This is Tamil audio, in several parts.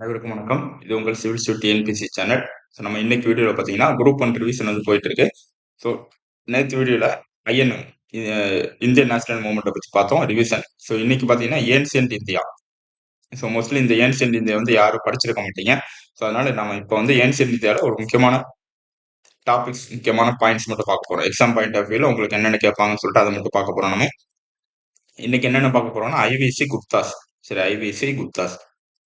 அனைவருக்கும் வணக்கம். இது உங்கள் civil stood TNPSC channel. So நம்ம இன்னைக்கு வீடியோவில் பார்த்தீங்கன்னா குரூப் ஒன் ரிவிஷன் வந்து போயிட்டு இருக்கு. ஸோ நேற்று வீடியோவில் ஐஎன்எம் இந்தியன் நேஷனல் மூவ்மெண்ட்டை பற்றி பார்த்தோம் ரிவிஷன். ஸோ இன்னைக்கு பார்த்தீங்கன்னா ஏன்சியன்ட் இந்தியா. ஸோ மோஸ்ட்லி இந்த ஏன்சியன்ட் இந்தியா வந்து யாரும் படிச்சிருக்க மாட்டீங்க. ஸோ அதனால நம்ம இப்போ வந்து ஏன்சியன்ட் இந்தியாவில் ஒரு முக்கியமான டாபிக்ஸ், முக்கியமான பாயிண்ட்ஸ் மட்டும் பார்க்க போகிறோம். எக்ஸாம் பாயிண்ட் ஆஃப் வியூவில் உங்களுக்கு என்னென்ன கேட்பாங்கன்னு சொல்லிட்டு அதை மட்டும் பார்க்க போகிறோம். நம்ம இன்னைக்கு என்னென்ன பார்க்க போறோம்னா ஐவிசி குப்தாஸ். சரி, IVC Guptas.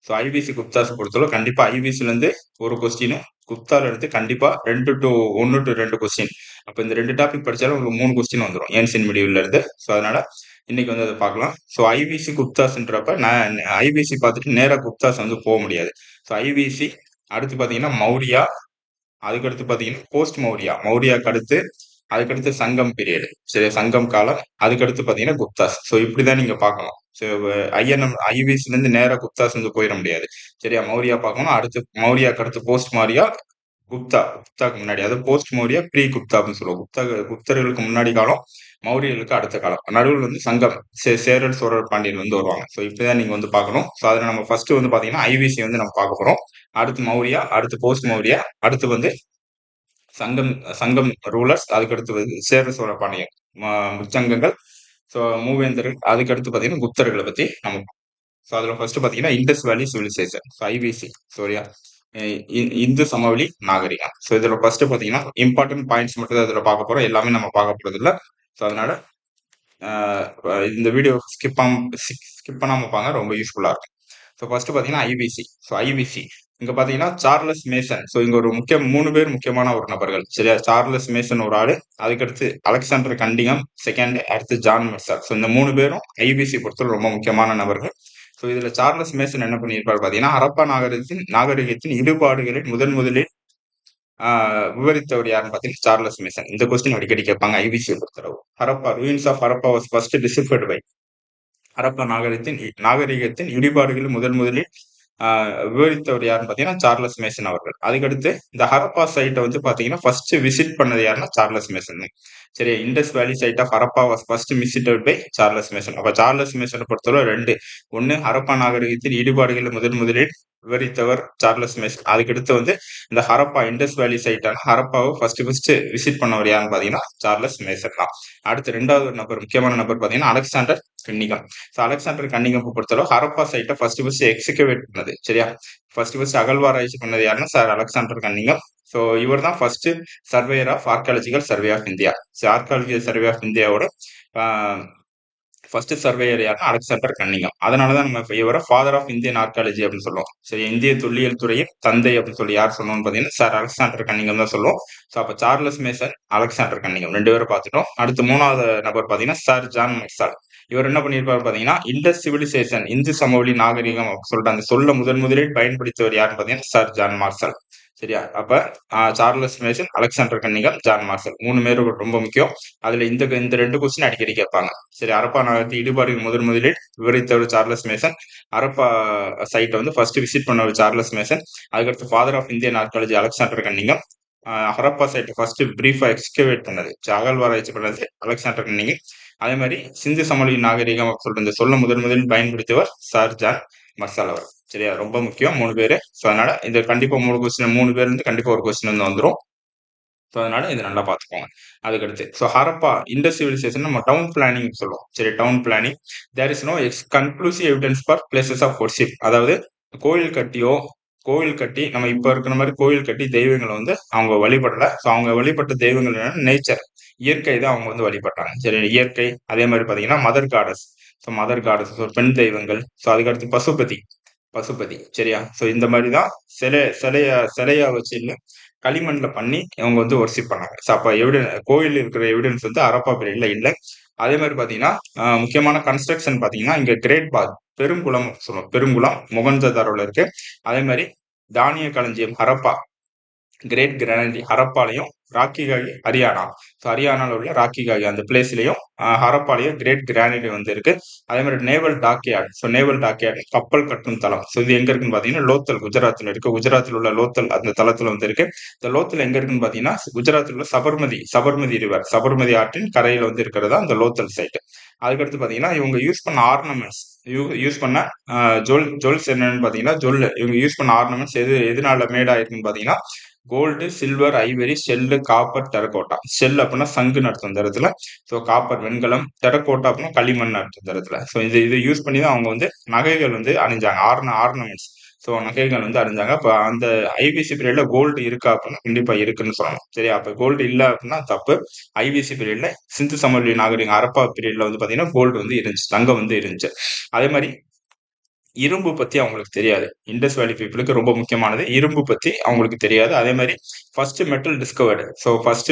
So IVC Guptas பொறுத்தவரை கண்டிப்பா ஐவிசில இருந்து ஒரு கொஸ்டினும் குப்தால இருந்து கண்டிப்பா 1 to 2 கொஸ்டின். அப்ப இந்த 2 டாபிக் படிச்சாலும் உங்களுக்கு 3 கொஸ்டின் வந்துடும் ஏன்சியன் மீடியம்ல இருந்து. ஸோ அதனால இன்னைக்கு வந்து அதை பார்க்கலாம். ஸோ ஐவிசி குப்தாஸ்ன்றப்ப நான் ஐவிசி பார்த்துட்டு நேரா குப்தாஸ் வந்து போக முடியாது. ஸோ ஐவிசி அடுத்து பாத்தீங்கன்னா மௌரியா, அதுக்கடுத்து பாத்தீங்கன்னா போஸ்ட் மௌரியா, மௌரியாக்கு அடுத்து அதுக்கடுத்து சங்கம் பீரியட், சரி, சங்கம் காலம், அதுக்கடுத்து பாத்தீங்கன்னா குப்தாஸ். ஸோ இப்படிதான் நீங்க பார்க்கணும். ஸோ ஐஎன்எம் ஐவிசில இருந்து நேரா குப்தாஸ் வந்து போயிட முடியாது. சரியா, மௌரியா பார்க்கணும். அடுத்து மௌரியாக்கு அடுத்து போஸ்ட் மௌரியா, குப்தாக்கு முன்னாடி, அதாவது போஸ்ட் மௌரியா ப்ரீ குப்தா அப்படின்னு சொல்லுவோம். குப்தர்களுக்கு முன்னாடி காலம், மௌரியர்களுக்கு அடுத்த காலம், நடுவில் வந்து சங்கம், சேரர் சோழர் பாண்டியன் வந்து வருவாங்க. ஸோ இப்படிதான் நீங்க வந்து பார்க்கணும். ஸோ அதில் நம்ம ஃபர்ஸ்ட் வந்து பாத்தீங்கன்னா ஐவிசி வந்து நம்ம பார்க்க போறோம். அடுத்து மௌரியா, அடுத்து போஸ்ட் மௌரியா, அடுத்து வந்து சங்கம் சங்கம் ரூலர்ஸ், அதுக்கடுத்து வந்து சேர சோழ பாண்டியன் முச்சங்கங்கள், ஸோ மூவேந்தர்கள், அதுக்கடுத்து பார்த்தீங்கன்னா குப்தர்களை பத்தி நம்ம. ஸோ அதில் ஃபர்ஸ்ட் பார்த்தீங்கன்னா Indies valley civilisation, so IVC, சரியா, இந்து சமவெளி நாகரிகம். ஸோ இதில் ஃபர்ஸ்ட் பார்த்தீங்கன்னா இம்பார்ட்டன்ட் பாயிண்ட்ஸ் மட்டும் தான் இதில் பார்க்க போறோம். எல்லாமே நம்ம பார்க்க போறது இல்லை. ஸோ அதனால இந்த வீடியோ ஸ்கிப் பண்ணாம பாங்க, ரொம்ப யூஸ்ஃபுல்லா இருக்கும். ஸோ ஃபர்ஸ்ட் பார்த்தீங்கன்னா ஐவிசி. ஸோ ஐவிசி இங்க பாத்தீங்கன்னா சார்லஸ் மேசன். ஸோ இங்க ஒரு 3 பேர் முக்கியமான ஒரு நபர்கள், சரியா. சார்லஸ் மேசன் ஒரு ஆளு, அதுக்கடுத்து அலெக்சாண்டர் கண்டிங்கம் செகண்ட், அடுத்து ஜான் மெர்சர். ஸோ இந்த 3 பேரும் ஐவிசி பொறுத்தவரை ரொம்ப முக்கியமான நபர்கள். ஸோ இதுல சார்லஸ் மேசன் என்ன பண்ணியிருப்பாரு பாத்தீங்கன்னா, ஹரப்பா நாகரிகத்தின் இடுபாடுகளை முதலில் விவரித்தவர் யாருன்னு பாத்தீங்கன்னா சார்லஸ் மேசன். இந்த கொஸ்டின் அடிக்கடி கேட்பாங்க ஐவிசியை பொறுத்தளவு. Harappa ruins of Harappa was first deciphered by, Harappa நாகரிகத்தின் இடிபாடுகள் முதலில் விவரித்தவர் யாருன்னு பாத்தீங்கன்னா சார்லஸ் மேசன் அவர்கள். அதுக்கடுத்து இந்த ஹரப்பா சைட்டை வந்து பாத்தீங்கன்னா ஃபர்ஸ்ட் விசிட் பண்ணது யாருன்னா சார்லஸ் மேசன். சரி, Indus valley site of Harappa was first visited by Charles Masson. அப்ப சார்லஸ் மேசனை பொறுத்தவரை 2, ஒன்னு ஹரப்பா நாகரிகத்தின் ஈடுபாடுகளை முதலில் விவரித்தவர் சார்லஸ் மேசன். அதுக்கடுத்து வந்து இந்த ஹரப்பா இண்டஸ் வேலி சைட்டான ஹரப்பாவை ஃபர்ஸ்ட் விசிட் பண்ணவர் யாருன்னு பாத்தீங்கன்னா சார்லஸ் மேசன் தான். அடுத்து 2வது நபர், முக்கியமான நபர் பாத்தீங்கன்னா அலெக்சாண்டர் கன்னிங்கம். ஸோ அலெக்சாண்டர் கன்னிங்கம் பொறுத்தளவு ஹரப்பா சைட்டை ஃபர்ஸ்ட் எக்ஸிகவேட் பண்ணது, சரியா. ஃபர்ஸ்ட் அகழ்வாராய்ச்சி பண்ணது யாருன்னா சார் அலெக்சாண்டர் கன்னிங்கம். ஸோ இவர் தான் first surveyor of Archaeological Survey of India. Archaeological Survey of இந்தியாவோட ஃபர்ஸ்ட் சர்வேயர் யாருன்னா அலெக்சாண்டர் கன்னிங்கம். அதனாலதான் நம்ம இவரை ஃபாதர் ஆஃப் இந்தியன் ஆர்காலஜி அப்படின்னு சொல்லுவோம். சரி, இந்திய தொல்லியல் துறையின் தந்தை அப்படின்னு சொல்லி யார் சொன்னோம்னு பாத்தீங்கன்னா சார் அலெக்சாண்டர் கன்னிங்கம் தான் சொல்லுவோம். ஸோ அப்ப சார்லஸ் மேசன், அலெக்சாண்டர் கன்னிங்கம் 2 பேரும் பார்த்துட்டோம். அடுத்து 3வது நபர் பாத்தீங்கன்னா சார் ஜான் மெர்சால். இவர் என்ன பண்ணியிருப்பாரு பாத்தீங்கன்னா இண்டஸ் சிவிலைசேஷன், இந்து சமவெளி நாகரிகம் சொல்லிட்டு அந்த சொல்ல முதலில் பயன்படுத்தியவர் யாருன்னு பாத்தீங்கன்னா சார் ஜான் மார்சல். சரியா, அப்ப Charles Mason, Alexander கன்னிங்கம், John marshal 3 பேரும் ரொம்ப முக்கியம். அதுல இந்த 2 கொஸ்டின் அடிக்கடி கேட்பாங்க. சரி, ஹரப்பா நகரத்து இடுபாடுகள் முதலில் விவரித்தவர் சார்லஸ் மேசன். ஹரப்பா சைட்டை வந்து ஃபர்ஸ்ட் விசிட் பண்ணவர் சார்லஸ் மேசன். அதுக்கடுத்து father of Indian archaeology Alexander Cunningham. Harappa சைட்டை ஃபர்ஸ்ட் பிரீஃபா எக்ஸ்கவேட் பண்ணது, அகழ்வாராய்ச்சி பண்ணது அலெக்சாண்டர் கன்னிங்கம். அதே மாதிரி சிந்து சமவெளி நாகரிகம் சொல்ற இந்த சொல்ல முதலில் பயன்படுத்தியவர் சார் ஜான் மர்சால் அவர். சரியா, ரொம்ப முக்கியம் 3 பேரு. ஸோ அதனால இது கண்டிப்பா 3 பேர் இருந்து கண்டிப்பா ஒரு கொஸ்டின் வந்து வந்துடும். ஸோ அதனால இதை நல்லா பார்த்துக்கோங்க. அதுக்கடுத்து ஸோ ஹரப்பா இண்டஸ் சிவிலைசேஷன் நம்ம டவுன் பிளானிங் சொல்லுவோம். சரி, town planning there is no conclusive evidence for places of worship. அதாவது கோவில் கட்டி நம்ம இப்ப இருக்கிற மாதிரி கோவில் கட்டி தெய்வங்களை வந்து அவங்க வழிபடல. ஸோ அவங்க வழிபட்ட தெய்வங்கள் என்னன்னா நேச்சர், இயற்கை தான் அவங்க வந்து வழிபட்டாங்க. சரி, இயற்கை. அதே மாதிரி பாத்தீங்கன்னா மதர் காடஸ் ஒரு பெண் தெய்வங்கள். ஸோ அதுக்கடுத்து பசுபதி, சரியா. ஸோ இந்த மாதிரி தான் சிலையா வச்சு களிமண்ல பண்ணி அவங்க வந்து ஒர்ஷிப் பண்ணாங்க. ஸோ அப்ப கோயில் இருக்கிற எவிடன்ஸ் வந்து ஹரப்பா பீரியட்ல இல்லை. அதே மாதிரி பாத்தீங்கன்னா முக்கியமான கன்ஸ்ட்ரக்ஷன் பாத்தீங்கன்னா இங்க கிரேட் பாத், பெருங்குளம் சொல்லுவோம். பெருங்குளம் மொகஞ்சதாரோல இருக்கு. அதே மாதிரி தானிய களஞ்சியம் ஹரப்பா கிரேட் கிரானடி ஹரப்பாலையும் ராக்கி காகி ஹரியானா. ஸோ ஹரியானால உள்ள ராக்கி காகி அந்த பிளேஸ்லயும் ஹரப்பாலையும் கிரேட் கிரானைட் வந்து இருக்கு. அதே மாதிரி naval dockyard. So naval dockyard கப்பல் கட்டும் தளம். ஸோ இது எங்க இருக்குன்னு பாத்தீங்கன்னா லோத்தல் குஜராத்ல இருக்கு. குஜராத்தில் உள்ள லோத்தல் அந்த தளத்துல வந்து இருக்கு. இந்த லோத்தல் எங்க இருக்குன்னு பாத்தீங்கன்னா குஜராத்தில் உள்ள சபர்மதி ரிவர், சபர்மதி ஆற்றின் கரையில வந்து இருக்கிறதா அந்த லோத்தல் சைட். அதுக்கடுத்து பாத்தீங்கன்னா இவங்க யூஸ் பண்ண ஆர்னமெண்ட்ஸ், யூஸ் பண்ண ஜுவல்ஸ் என்னன்னு பாத்தீங்கன்னா இவங்க யூஸ் பண்ண ஆர்னமெண்ட்ஸ் எதனால மேட் ஆயிருக்குன்னு பாத்தீங்கன்னா gold, silver, ivory, shell, copper, terracotta. Shell அப்படின்னா சங்குன்னு அர்த்தம் இந்த இடத்துல. ஸோ காப்பர் வெண்கலம், டெரகோட்டா அப்படின்னா களிமண் அர்த்தம் இந்த இடத்துல. ஸோ இது யூஸ் பண்ணி தான் அவங்க வந்து நகைகள் வந்து அணிஞ்சாங்க, ஆர்னமெண்ட்ஸ். ஸோ நகைகள் வந்து அணிஞ்சாங்க. அப்ப அந்த ஐபிசி பீரியட்ல கோல்டு இருக்கா அப்படின்னா கண்டிப்பா இருக்குன்னு சொல்லணும். சரியா? அப்ப கோல்டு இல்ல அப்படின்னா தப்பு. ஐபிசி பீரியட்ல சிந்து சமவெளி நாகரிகம் ஹரப்பா பீரியட்ல வந்து பாத்தீங்கன்னா கோல்டு வந்து இருந்துச்சு, தங்கம் வந்து இருந்துச்சு. அதே மாதிரி இரும்பு பத்தி அவங்களுக்கு தெரியாது. இண்டஸ் வேலி பீப்புளுக்கு ரொம்ப முக்கியமானது இரும்பு பத்தி அவங்களுக்கு தெரியாது. அதே மாதிரி first metal discovered. So first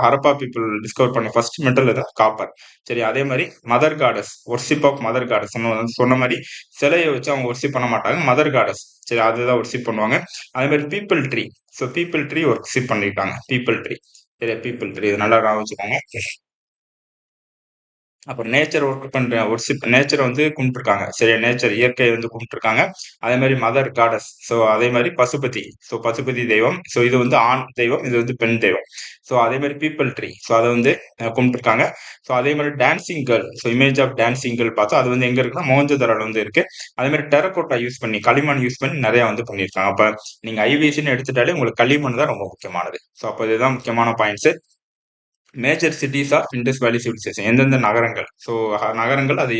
Harappa people discover பண்ண ஃபர்ஸ்ட் மெட்டல் தான் காப்பர். சரி, அதே மாதிரி mother goddess, worship of mother goddess. சொன்ன மாதிரி சிலையை வச்சு அவங்க ஒர்ஷிப் பண்ண மாட்டாங்க, மதர் காடஸ். சரி, அதுதான் ஒர்ஷிப் பண்ணுவாங்க. அதே மாதிரி people tree. So people tree worship பண்ணிருக்காங்க, பீப்பிள் ட்ரீ. சரி, பீப்பிள் ட்ரீ இது நல்லா வச்சுக்கோங்க. அப்புறம் நேச்சர் ஒர்க் பண்ற ஒர்ஷிப், நேச்சரை வந்து கும்பிட்டுருக்காங்க. சரியா, நேச்சர் இயற்கையை வந்து கும்பிட்டுருக்காங்க. அதே மாதிரி மதர் காடஸ். ஸோ அதே மாதிரி பசுபதி. ஸோ பசுபதி தெய்வம். ஸோ இது வந்து ஆண் தெய்வம், இது வந்து பெண் தெய்வம். ஸோ அதே மாதிரி பீப்பிள் ட்ரீ. ஸோ அதை வந்து கும்பிட்டுருக்காங்க. ஸோ அதே மாதிரி dancing girl. So image of dancing girl பார்த்தா அது வந்து எங்க இருக்குன்னா மோஹஞ்சதாரோல வந்து இருக்கு. அதே மாதிரி டெரகோட்டா யூஸ் பண்ணி, களிமண் யூஸ் பண்ணி நிறைய வந்து பண்ணியிருக்காங்க. அப்ப நீங்க ஐவிசின்னு எடுத்துட்டாலே உங்களுக்கு களிமண் தான் ரொம்ப முக்கியமானது. ஸோ அப்போ இதுதான் முக்கியமான points. Major cities of Indus valley civilisation, எந்தெந்த நகரங்கள். ஸோ நகரங்கள் அது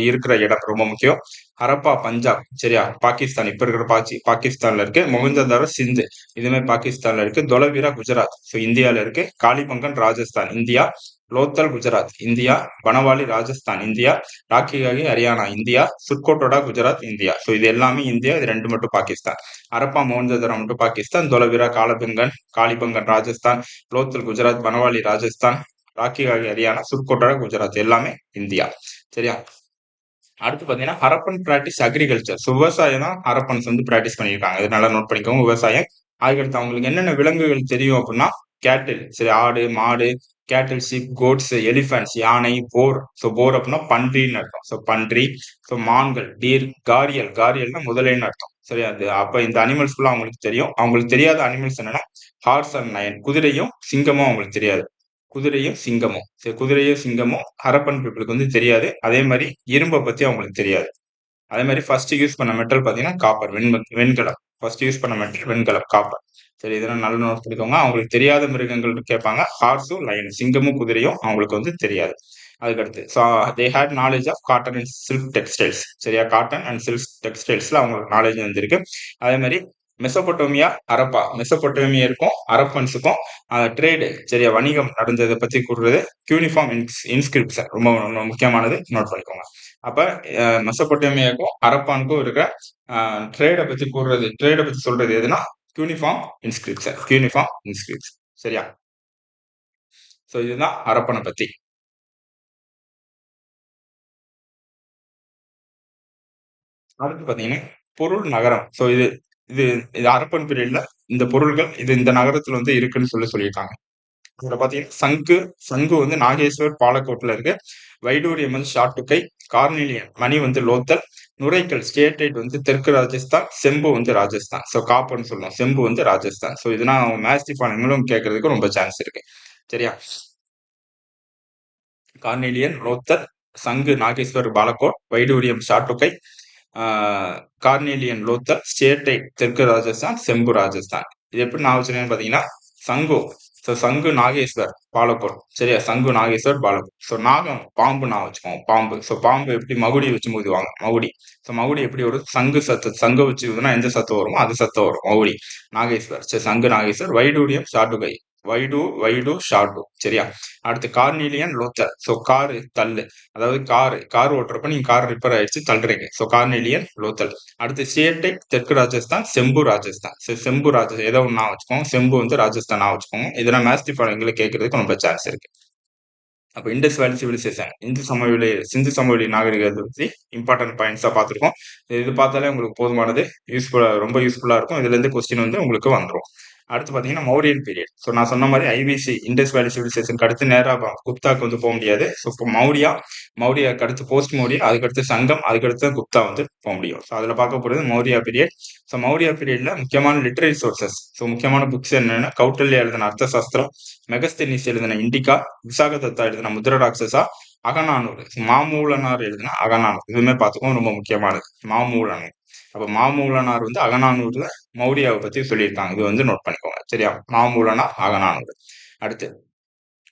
இருக்கிற இடம் ரொம்ப முக்கியம். ஹரப்பா பஞ்சாப், சரியா, பாகிஸ்தான் இப்ப இருக்கிற பாகிஸ்தான்ல இருக்கு. மொஹஞ்சதாரோ சிந்து, இதுவுமே பாகிஸ்தான்ல இருக்கு. தொலவீரா குஜராத், ஸோ இந்தியால இருக்கு. Kalibangan Rajasthan India. Lothal Gujarat India. Banawali Rajasthan India. Rakhigarhi Haryana India. Surkotada Gujarat India. So இது எல்லாமே இந்தியா, இது ரெண்டு மட்டும் பாகிஸ்தான். ஹரப்பா மொஹஞ்சதாரோ மட்டும் பாகிஸ்தான். தொலவீரா காளிபங்கன் ராஜஸ்தான். லோத்தல் குஜராத், பனவாலி ராஜஸ்தான், ராக்கிகாகி ஹரியானா, சுர்கோட்டா குஜராத் எல்லாமே இந்தியா. சரியா? அடுத்து பாத்தீங்கன்னா ஹரப்பன் பிராக்டிஸ் அக்ரிகல்ச்சர். ஸோ விவசாயம் தான் ஹரப்பன்ஸ் வந்து பிராக்டிஸ் பண்ணியிருக்காங்க. இது நல்லா நோட் பண்ணிக்கோங்க, விவசாயம். அதுக்கடுத்து அவங்களுக்கு என்னென்ன விலங்குகள் தெரியும் அப்படின்னா கேட்டில், சரி, ஆடு, மாடு, கேட்டில், ஷீப், கோட்ஸ், எலிஃபென்ட்ஸ், யானை, போர். ஸோ போர் அப்படின்னா பன்றின்னு அர்த்தம். ஸோ பன்றி. ஸோ மான்கள், டீர், காரியல்னா முதலைன்னு அர்த்தம். சரி, அது அப்ப இந்த அனிமல்ஸ் ஃபுல்லா அவங்களுக்கு தெரியும். அவங்களுக்கு தெரியாத அனிமல்ஸ் என்னன்னா ஹார்ஸ் அண்ட் லயன், குதிரையும் சிங்கமும் அவங்களுக்கு தெரியாது. குதிரையும் சிங்கமும், சரி, குதிரையும் சிங்கமும் ஹரப்பன் பீப்புளுக்கு வந்து தெரியாது. அதே மாதிரி இரும்பை பத்தி அவங்களுக்கு தெரியாது. அதே மாதிரி ஃபர்ஸ்ட் யூஸ் பண்ண மெட்டல் பாத்தீங்கன்னா காப்பர், வெண்கலம். ஃபர்ஸ்ட் யூஸ் பண்ண மெட்டல் வெண்கலம், காப்பர். சரி, இதெல்லாம் நல்ல நோட் பண்ணிக்கோங்க. அவங்களுக்கு தெரியாத மிருகங்கள் கேட்பாங்க. ஹார்ஸும் லயன், சிங்கமும் குதிரையும் அவங்களுக்கு வந்து தெரியாது. அதுக்கடுத்து they had knowledge of cotton and silk textiles. சரியா, காட்டன் அண்ட் சில்க் டெக்ஸ்டைல்ஸ்ல அவங்களுக்கு நாலேஜ் வந்திருக்கு. அதே மாதிரி மெசபொட்டோமியா, ஹரப்பா. மெசபொட்டோமியருக்கும் ஹரப்பன்ஸுக்கும் ட்ரேடு, சரியா, வணிகம் நடந்ததை பத்தி கூறுறது யூனிஃபார்ம் இன்ஸ்கிரிப்ஷன். ரொம்ப முக்கியமானது, நோட் பண்ணிக்கோங்க. அப்ப மெசபொட்டோமியாவுக்கும் ஹரப்பானுக்கும் இருக்கிற ட்ரேடை பத்தி சொல்றது எதுனா யூனிஃபார்ம் இன்ஸ்கிரிப்ஷன். சரியா? சோ இதுதான் ஹரப்பனை பத்தி. அடுத்து பாத்தீங்கன்னா பொருள் நகரம். சோ இது இது இது ஹரப்பன் பீரியட்ல இந்த பொருள்கள் இந்த நகரத்துல வந்து இருக்குன்னு சொல்லியிருக்காங்க. இதுல பாத்தீங்கன்னா சங்கு வந்து நாகேஸ்வர் பாலக்கோட்ல இருக்கு. வைடூரியம் வந்து ஷாட்டுக்கை. கார்னிலியன் மணி வந்து லோத்தல். நுரைக்கல் ஸ்டேட்டைட் வந்து தெற்கு ராஜஸ்தான். செம்பு வந்து ராஜஸ்தான். ஸோ காப்பர்னு சொல்லலாம், செம்பு வந்து ராஜஸ்தான். ஸோ இதெல்லாம் மேஸ்டிஃபானுங்களும் கேட்கறதுக்கு ரொம்ப சான்ஸ் இருக்கு. சரியா? கார்னிலியன் லோத்தல், சங்கு நாகேஸ்வர் பாலக்கோட், வைடூரியம் ஷாட்டுக்கை, கார்னேலியன் லோத்தல், ஸ்டேட்டைட் தெற்கு ராஜஸ்தான், செம்பு ராஜஸ்தான். இது எப்படி நான் வச்சிருக்கேன்னு பாத்தீங்கன்னா சங்கு. ஸோ சங்கு நாகேஸ்வர் பாலக்கோட். சரியா, சங்கு நாகேஸ்வர் பாலக்கோட். ஸோ நாகம் பாம்பு நான் வச்சுக்கோங்க, பாம்பு. ஸோ பாம்பு எப்படி மகுடி வச்சு ஊதுவாங்க, மகுடி. ஸோ மகுடி எப்படி வரும், சங்கு வச்சு ஊதுனா எந்த சத்தம் வருமோ அது சத்தம் வரும், மகுடி. நாகேஸ்வர். சரி, சங்கு நாகேஸ்வர். வைடூரியம் ஷாட்டுகை. வைடு ஷாட்டு. சரியா? அடுத்து கார்னீலியன் லோத்தல். ஸோ காரு தள்ளு, அதாவது கார் ஓட்டுறப்ப நீங்க கார் ரிப்பேர் ஆயிடுச்சு தள்ளுறீங்க. So carnelian Lothal. அடுத்து சேட்டை தெற்கு ராஜஸ்தான், செம்பு ராஜஸ்தான். செம்பு ராஜஸ்தான் ஏதோ ஒன்று வச்சுக்கோங்க, செம்பு வந்து ராஜஸ்தான் வச்சுக்கோங்க. இதெல்லாம் மேஸ்டிஃபால் எங்களுக்கு கேட்கறதுக்கு ரொம்ப சான்ஸ் இருக்கு. அப்ப இண்டஸ் வேலி சிவிலைசேஷன், சிந்து சமவெளி நாகரிகத்தை பத்தி இம்பார்ட்டன்ட் பாயிண்ட்ஸா பார்த்திருக்கோம். இது பார்த்தாலே உங்களுக்கு போதுமானது, ரொம்ப யூஸ்ஃபுல்லா இருக்கும். இதுல இருந்து கொஸ்டின் வந்து உங்களுக்கு வந்துடும். அடுத்து பார்த்தீங்கன்னா மௌரியன் பீரியட். ஸோ நான் சொன்ன மாதிரி ஐபிசி இண்டஸ் வேலி சிவிலைசேஷனுக்கு அடுத்து நேராக குப்தாக்கு வந்து போக முடியாது. ஸோ இப்போ மௌரியாக்கு அடுத்து போஸ்ட் மௌரியா, அதுக்கடுத்து சங்கம், அதுக்கடுத்து குப்தா வந்து போக முடியும். ஸோ அதில் பார்க்க போகிறது மௌரியா பீரியட். ஸோ மௌரியா பீரியட்ல முக்கியமான லிட்டரரி சோர்சஸ், ஸோ முக்கியமான புக்ஸ் என்னென்ன, கௌட்டல்யா எழுதின அர்த்த சாஸ்திரம், மெகஸ்தெனிஸ் எழுதின இண்டிகா, விசாகதத்தா எழுதின முத்ர ராட்சசா, அகநானூறு, மாமூலனார் எழுதின அகநானூறு, இதுவுமே பார்த்துக்கோம், ரொம்ப முக்கியமானது மாமூலனார். அப்ப மாமூலனார் வந்து அகநானூறுல மௌரியாவை பத்தி சொல்லியிருக்காங்க, இது வந்து நோட் பண்ணிக்கோங்க சரியா. மாமூலனார் அகநானூறு. அடுத்து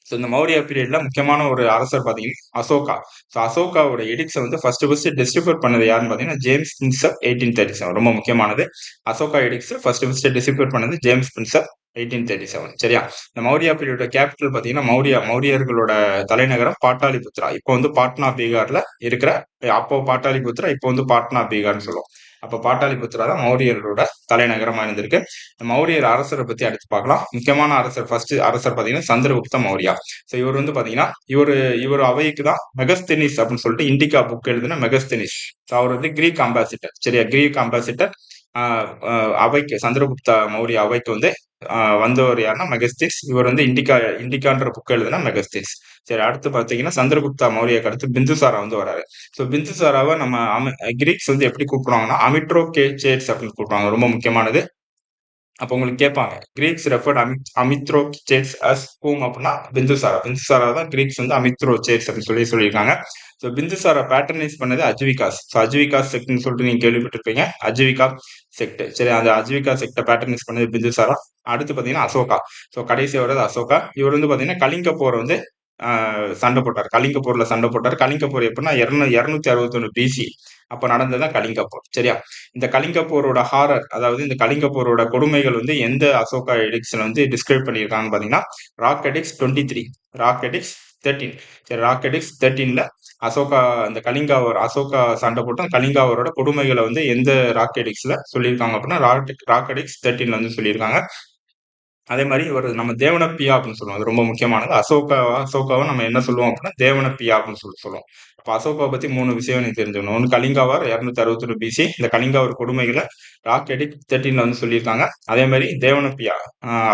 ஸோ இந்த மௌரியா பீரியட்ல முக்கியமான ஒரு அரசர் பார்த்தீங்கன்னா அசோகா. ஸோ அசோகாவோட எடிக்ஸை வந்து ஃபர்ஸ்ட் டிஸ்ட்ரிபியூட் பண்ணது யாருன்னு பார்த்தீங்கன்னா ஜேம்ஸ் பிரின்சப் 1837, ரொம்ப முக்கியமானது. அசோகா எடிக்ஸ் ஃபர்ஸ்ட் டிஸ்ட்ரிபியூட் பண்ணது ஜேம்ஸ் பிரின்சப் 1837 சரியா. இந்த மௌரியா பீரியடோட கேபிட்டல் பார்த்தீங்கன்னா மௌரியர்களோட தலைநகரம் பாட்டாலிபுத்ரா. இப்போ வந்து பாட்னா பீகார்ல இருக்கிற, அப்போ பாட்டாலிபுத்ரா, இப்போ வந்து பாட்னா பீகார்னு சொல்லுவோம். அப்ப பாட்டாலிபுத்ரா தான் மௌரியர்களோட தலைநகரமா இருந்திருக்கு. மௌரியர் அரசரை பத்தி அடுத்து பார்க்கலாம். முக்கியமான அரசர், ஃபர்ஸ்ட் அரசர் பாத்தீங்கன்னா சந்திரகுப்த மௌரியா. ஸோ இவர் வந்து பாத்தீங்கன்னா இவர் அவைக்கு தான் மெகஸ்தெனிஸ் அப்படின்னு சொல்லிட்டு இண்டிகா புக் எழுதின மெகஸ்தெனிஸ். ஸோ அவர் வந்து கிரீக் அம்பாசிடர் சரியா. கிரீக் அம்பாசிடர் அவைக்கு, சந்திரகுப்தா மௌரிய அவைக்கு வந்து வந்தவர் யாருன்னா மெகஸ்திஸ். இவர் வந்து இண்டிகான்ற புக் எழுதுனா மெகஸ்திஸ். சரி, அடுத்து பாத்தீங்கன்னா சந்திரகுப்தா மௌரியாக்கு அடுத்து பிந்துசாரா வந்து வராரு. ஸோ பிந்துசாராவை நம்ம கிரீக்ஸ் வந்து எப்படி கூப்பிடுவாங்கன்னா அமிட்ரோ கேச்சேட்ஸ் அப்படின்னு கூப்பிடுவாங்க, ரொம்ப முக்கியமானது. அப்போ உங்களுக்கு கேட்பாங்க கிரீக்ஸ் ரெஃபர்ட் அமித்ரோ சேட்ஸ் அஸ் ஹூம் அப்படின்னா பிந்துசாரா தான் கிரீக்ஸ் வந்து அமித்ரோ சேட்ஸ் அப்படின்னு சொல்லியிருக்காங்க. ஸோ பிந்துசாரா பேட்டர்னைஸ் பண்ணது அஜ்விகாஸ். ஸோ அஜ்விகாஸ் செக்ட்னு சொல்லிட்டு நீங்க கேள்விப்பட்டிருப்பீங்க, அஜ்விகா செக்ட் சரி. அந்த அஜ்விகா செக்டை பேட்டர்னைஸ் பண்ணது பிந்துசாரா. அடுத்து பாத்தீங்கன்னா அசோகா. ஸோ கடைசி வர்றது அசோகா. இவர் வந்து பாத்தீங்கன்னா கலிங்க போர் வந்து சண்டை போட்டார், கலிங்க போர்ல சண்டை போட்டார். கலிங்க போர் எப்படின்னா 261 பிசி அப்ப நடந்ததுதான் கலிங்க போர் சரியா. இந்த கலிங்க போரோட ஹாரர், அதாவது இந்த கலிங்க போரோட கொடுமைகள் வந்து எந்த அசோகா எடிக்ஸ்ல வந்து டிஸ்கிரைப் பண்ணியிருக்காங்கன்னு பாத்தீங்கன்னா ராக் எடிக்ஸ் 23, ராக் எடிக்ஸ் 13 சரி. ராக் எடிக்ஸ் 13ல அசோகா, இந்த அசோகா சண்டை போட்டு கலிங்காவரோட கொடுமைகளை வந்து எந்த ராக் எடிக்ஸ்ல சொல்லியிருக்காங்க அப்படின்னா ராக் எடிக்ஸ் 13ல வந்து சொல்லியிருக்காங்க. அதே மாதிரி இவர் நம்ம தேவனப்பியா அப்படின்னு சொல்லுவோம், அது ரொம்ப முக்கியமானது. அசோகாவை நம்ம என்ன சொல்லுவோம் அப்படின்னா தேவனப்பியா அப்படின்னு சொல்லுவோம். அப்ப அசோகாவை பத்தி 3 விஷயம் நீ தெரிஞ்சுக்கணும். ஒன்று கலிங்காவார் 261 பிசி, இந்த கலிங்காவர் கொடுமைகளை ராக் எடிக்ட் 13ல வந்து சொல்லியிருக்காங்க. அதே மாதிரி தேவனப்பியா,